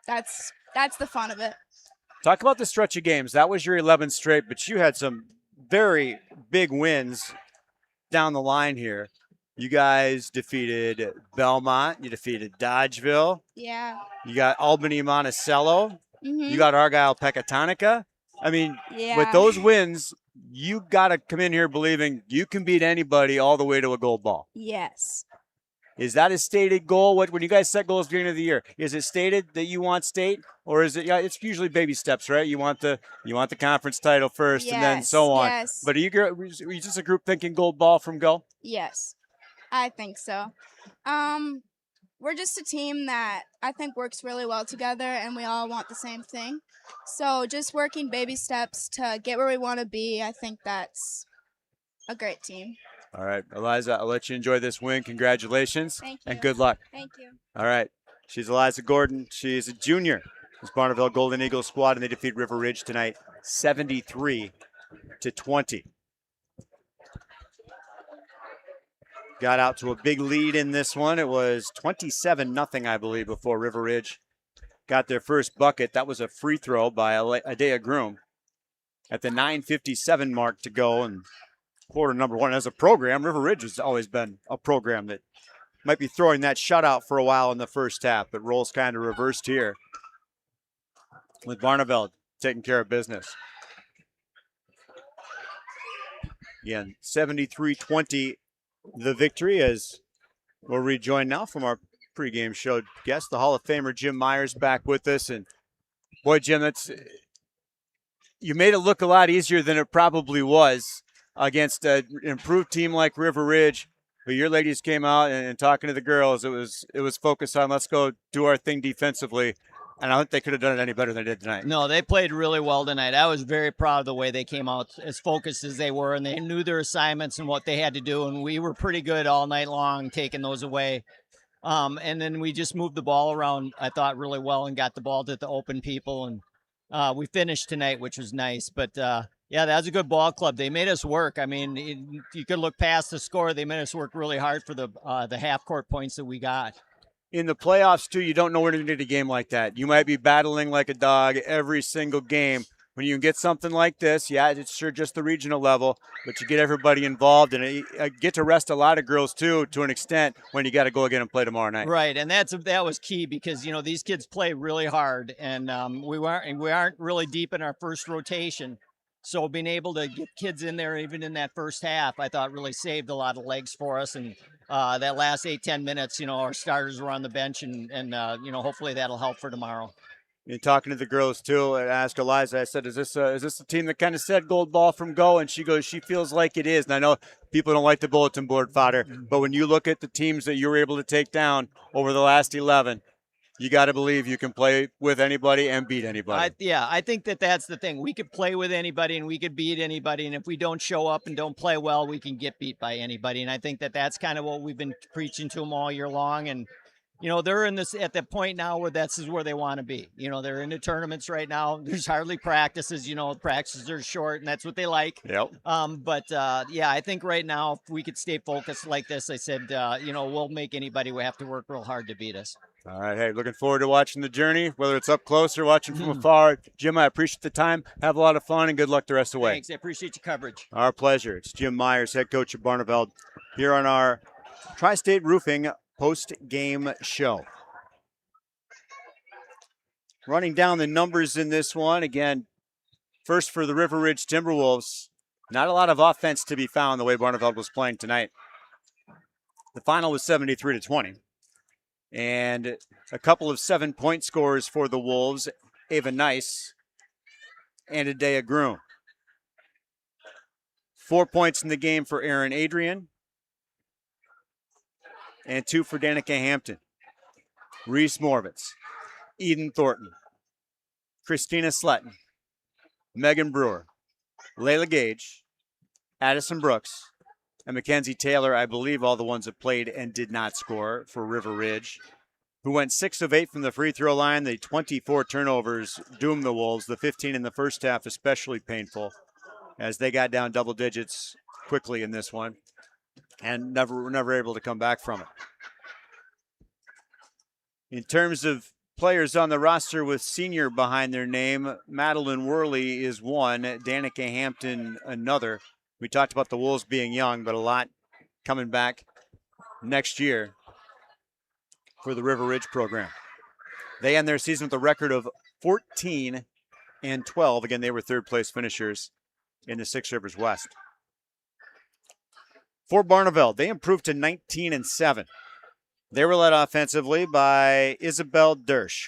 that's the fun of it. Talk about the stretch of games. That was your 11th straight, but you had some very big wins down the line here. You guys defeated Belmont. You defeated Dodgeville. Yeah. You got Albany Monticello. You got Argyle Pecatonica. I mean, with those wins, you got to come in here believing you can beat anybody all the way to a gold ball. Yes. Is that a stated goal? When you guys set goals at the beginning of the year, is it stated that you want state, or is it? Yeah, it's usually baby steps, right? You want the conference title first, and then so on. Yes. But are you just a group thinking gold ball from go? Yes, I think so. We're just a team that I think works really well together, and we all want the same thing. So just working baby steps to get where we want to be, I think that's a great team. All right, Eliza, I'll let you enjoy this win. Congratulations. Thank you. And good luck. Thank you. All right, she's Eliza Gordon. She's a junior. It's Barneveld Golden Eagles squad, and they defeat River Ridge tonight 73-20. Got out to a big lead in this one. It was 27-0, I believe, before River Ridge got their first bucket. That was a free throw by Adea Groom at the 9:57 mark to go. And quarter number one. As a program, River Ridge has always been a program that might be throwing that shutout for a while in the first half, but roles kind of reversed here with Barneveld taking care of business. Again, 73-20 the victory, as we're rejoined now from our pregame show guest, the Hall of Famer Jim Myers, back with us. And boy, Jim, you made it look a lot easier than it probably was against an improved team like River Ridge. But your ladies came out and talking to the girls, it was focused on let's go do our thing defensively. And I don't think they could have done it any better than they did tonight. No, they played really well tonight. I was very proud of the way they came out, as focused as they were, and they knew their assignments and what they had to do, and we were pretty good all night long taking those away. And then we just moved the ball around, I thought, really well and got the ball to the open people, and we finished tonight, which was nice. But, yeah, that was a good ball club. They made us work. I mean, you could look past the score. They made us work really hard for the half-court points that we got. In the playoffs, too, you don't know where to need a game like that. You might be battling like a dog every single game. When you get something like this, yeah, it's sure just the regional level, but you get everybody involved, and you get to rest a lot of girls, too, to an extent, when you got to go again and play tomorrow night. Right, and that was key because, you know, these kids play really hard, and we aren't really deep in our first rotation. So being able to get kids in there, even in that first half, I thought really saved a lot of legs for us. And that last 8-10 minutes, you know, our starters were on the bench, and you know, hopefully that'll help for tomorrow. And talking to the girls too, I asked Eliza, I said, is this a team that kind of said gold ball from go? And she goes, she feels like it is. And I know people don't like the bulletin board fodder, but when you look at the teams that you were able to take down over the last 11, you got to believe you can play with anybody and beat anybody. I think that's the thing. We could play with anybody and we could beat anybody. And if we don't show up and don't play well, we can get beat by anybody. And I think that's kind of what we've been preaching to them all year long. And, you know, they're at the point now where this is where they want to be. You know, they're in the tournaments right now. There's hardly practices, you know, practices are short and that's what they like. Yep. Yeah, I think right now, if we could stay focused like this, I said, you know, we'll make anybody have to work real hard to beat us. All right. Hey, looking forward to watching the journey, whether it's up close or watching from afar. Jim, I appreciate the time. Have a lot of fun and good luck the rest of the way. Thanks. I appreciate your coverage. Our pleasure. It's Jim Myers, head coach of Barneveld, here on our Tri-State Roofing post-game show. Running down the numbers in this one. Again, first for the River Ridge Timberwolves. Not a lot of offense to be found the way Barneveld was playing tonight. The final was 73-20. And a couple of 7-point scores for the Wolves, Ava Nice and Adea Groom. 4 points in the game for Aaron Adrian and 2 for Danica Hampton. Reese Morvitz, Eden Thornton, Christina Sletton, Megan Brewer, Layla Gage, Addison Brooks, and Mackenzie Taylor, I believe all the ones that played and did not score for River Ridge, who went 6 of 8 from the free throw line. The 24 turnovers doomed the Wolves. The 15 in the first half especially painful as they got down double digits quickly in this one and were never able to come back from it. In terms of players on the roster with senior behind their name, Madeline Worley is one, Danica Hampton another. We talked about the Wolves being young, but a lot coming back next year for the River Ridge program. They end their season with a record of 14-12. Again, they were third-place finishers in the Six Rivers West. For Barneveld, they improved to 19-7. They were led offensively by Isabel Durst,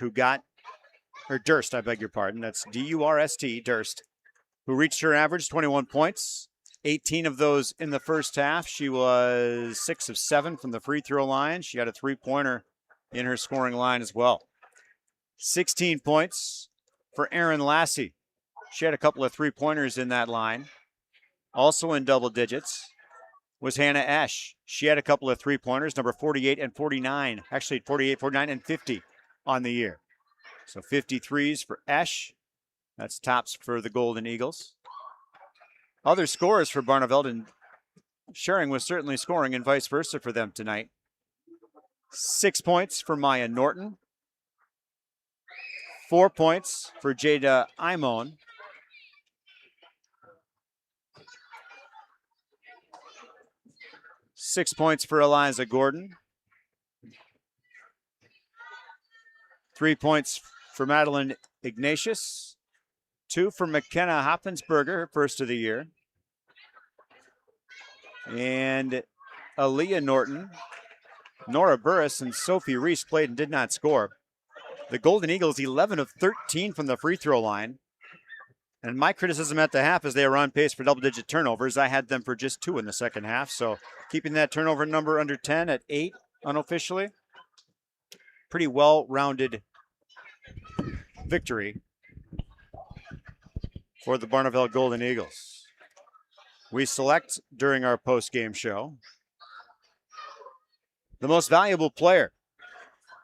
Durst, I beg your pardon. That's D-U-R-S-T, Durst, who reached her average 21 points. 18 of those in the first half. She was 6 of 7 from the free throw line. She had a three-pointer in her scoring line as well. 16 points for Erin Lassie. She had a couple of three-pointers in that line. Also in double digits was Hannah Esch. She had a couple of three-pointers, number 48 and 49. Actually, 48, 49, and 50 on the year. So 53s for Esch. That's tops for the Golden Eagles. Other scorers for Barneveld, and Schering was certainly scoring and vice versa for them tonight. 6 points for Maya Norton. 4 points for Jada Imon. 6 points for Eliza Gordon. 3 points for Madeline Ignatius. 2 for McKenna Hoppensberger, her first of the year. And Aaliyah Norton Nora Burris and Sophie Reese played and did not score. The Golden Eagles, 11 of 13 from the free throw line. And my criticism at the half is they were on pace for double-digit turnovers. I had them for just 2 in the second half, so keeping that turnover number under 10 at 8 unofficially. Pretty well-rounded victory for the Barneveld Golden Eagles. We select during our post-game show the most valuable player,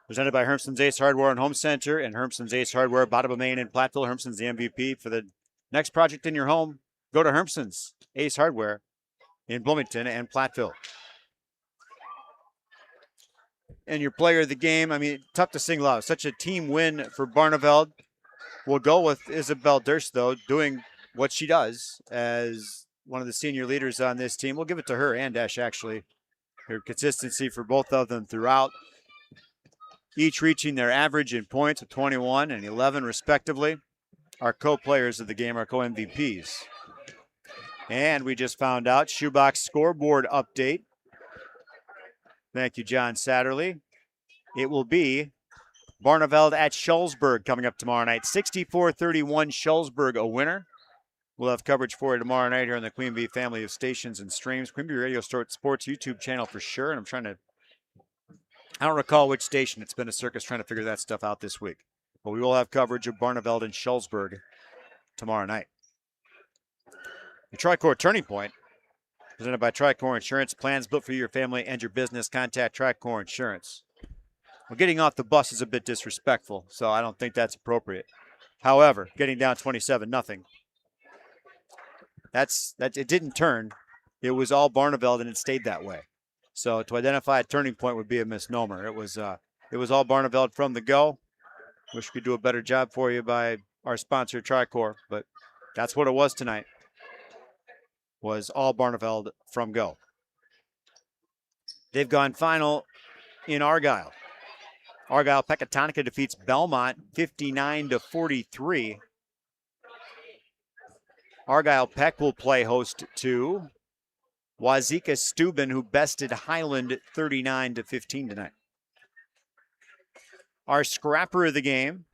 presented by Hermson's Ace Hardware and Home Center and Hermson's Ace Hardware, Bottom Main and Platteville. Hermson's the MVP for the next project in your home. Go to Hermson's Ace Hardware in Bloomington and Platteville. And your player of the game, I mean, tough to single out. Such a team win for Barneveld. We'll go with Isabel Durst, though, doing what she does as one of the senior leaders on this team. We'll give it to her and Dash, actually. Her consistency for both of them throughout. Each reaching their average in points of 21 and 11, respectively. Our co-players of the game, our co-MVPs. And we just found out shoebox scoreboard update. Thank you, John Satterley. It will be Barneveld at Schulzberg coming up tomorrow night. 64-31 Schulzberg, a winner. We'll have coverage for you tomorrow night here on the Queen Bee family of stations and streams. Queen Bee Radio Sports YouTube channel for sure. And I don't recall which station. It's been a circus trying to figure that stuff out this week. But we will have coverage of Barneveld and Schulzberg tomorrow night. The Tricor Turning Point, presented by Tricor Insurance. Plans built for your family and your business. Contact Tricor Insurance. Well, getting off the bus is a bit disrespectful, so I don't think that's appropriate. However, getting down 27-0, it didn't turn. It was all Barneveld, and it stayed that way. So to identify a turning point would be a misnomer. It was all Barneveld from the go. Wish we could do a better job for you by our sponsor, Tricor, but that's what it was tonight. Was all Barneveld from go. They've gone final in Argyle. Argyle Pecatonica defeats Belmont 59-43. Argyle Peck will play host to Wazeeka Steuben, who bested Highland 39-15 tonight. Our scrapper of the game,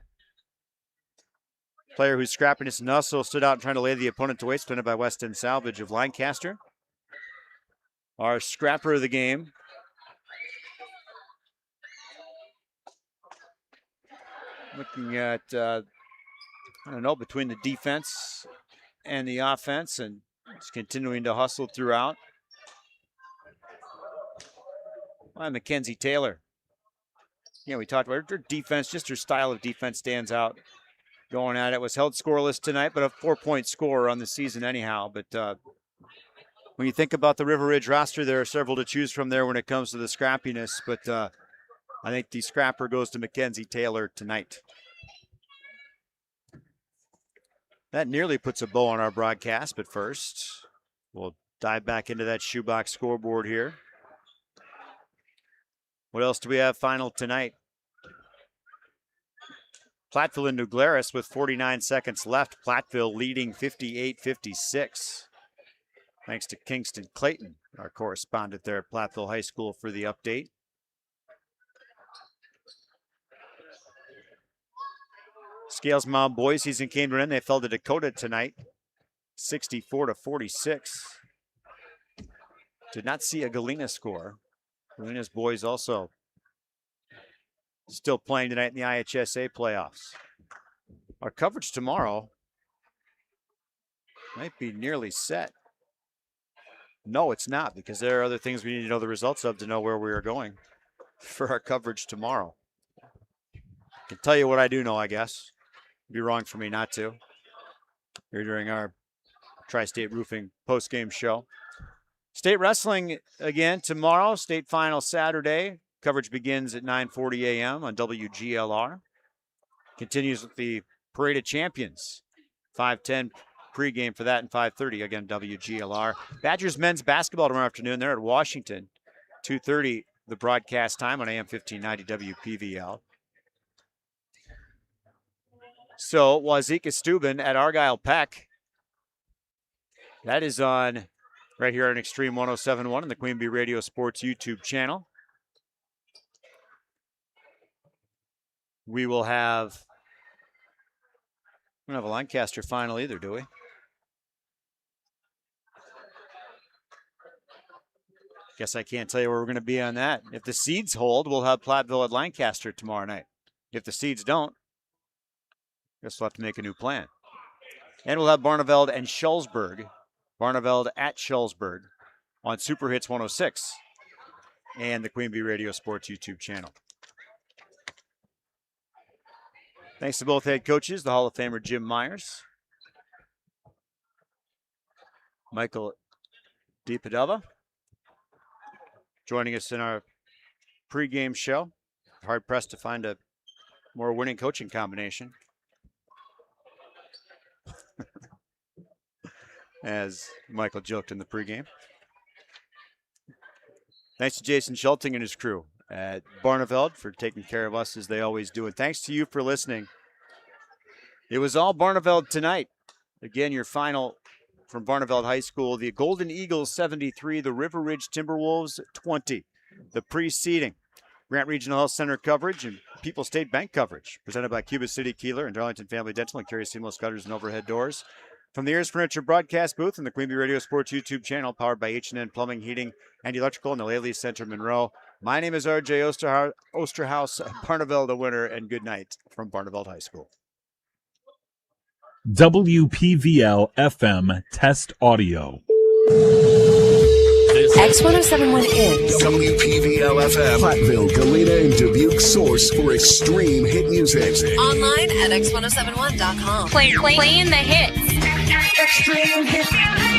player whose scrappiness and hustle stood out and trying to lay the opponent to waste, presented by West End Salvage of Lancaster. Our scrapper of the game, looking at, between the defense and the offense, and just continuing to hustle throughout. Well, Mackenzie Taylor. Yeah, we talked about her defense, just her style of defense stands out. Going at it, was held scoreless tonight, but a 4-point scorer on the season anyhow. But when you think about the River Ridge roster, there are several to choose from there when it comes to the scrappiness. But I think the scrapper goes to Mackenzie Taylor tonight. That nearly puts a bow on our broadcast, but first, we'll dive back into that shoebox scoreboard here. What else do we have final tonight? Platteville and New Glarus with 49 seconds left. Platteville leading 58-56. Thanks to Kingston Clayton, our correspondent there at Platteville High School, for the update. Scales Mound boys season came to an end. They fell to Dakota tonight, 64-46. Did not see a Galena score. Galena's boys also still playing tonight in the IHSA playoffs. Our coverage tomorrow might be nearly set. No, it's not, because there are other things we need to know the results of to know where we are going for our coverage tomorrow. I can tell you what I do know, I guess. It'd be wrong for me not to. Here during our Tri-State Roofing post-game show. State Wrestling again tomorrow. State Final Saturday. Coverage begins at 9:40 a.m. on WGLR. Continues with the Parade of Champions. 5:10 pregame for that and 5:30 again WGLR. Badgers men's basketball tomorrow afternoon. They're at Washington. 2:30 the broadcast time on AM 1590 WPVL. So Wazeeka Steuben at Argyle Peck. That is on right here on Extreme 107.1 on the Queen Bee Radio Sports YouTube channel. we will have, we don't have a Lancaster final either, do we? Guess I can't tell you where we're going to be on that. If the seeds hold, we'll have Platteville at Lancaster tomorrow night. If the seeds don't, guess we'll have to make a new plan. And we'll have Barneveld and Schulzburg. Barneveld at Schulzburg on Super Hits 106 and the Queen Bee Radio Sports YouTube channel. Thanks to both head coaches, the Hall of Famer Jim Myers, Michael DiPadova, joining us in our pregame show. Hard pressed to find a more winning coaching combination. As Michael joked in the pregame. Thanks to Jason Schulting and his crew at Barneveld for taking care of us as they always do. And thanks to you for listening. It was all Barneveld tonight. Again, your final from Barneveld High School. The Golden Eagles 73, the River Ridge Timberwolves 20. The preceding Grant Regional Health Center coverage and People's State Bank coverage presented by Cuba City, Kieler, and Darlington Family Dental and Carey Seamless Gutters and Overhead Doors. From the Ayers Furniture broadcast booth and the Queen Bee Radio Sports YouTube channel, powered by H&N Plumbing, Heating, and Electrical in the Lely Center, Monroe. My name is R.J. Osterhaus, Barneveld a winner, and good night from Barneveld High School. WPVL FM Test Audio. X1071 is WPVL FM, Platteville, Galena, and Dubuque source for extreme hit music. online at x1071.com. Playing the hits. Extreme hit.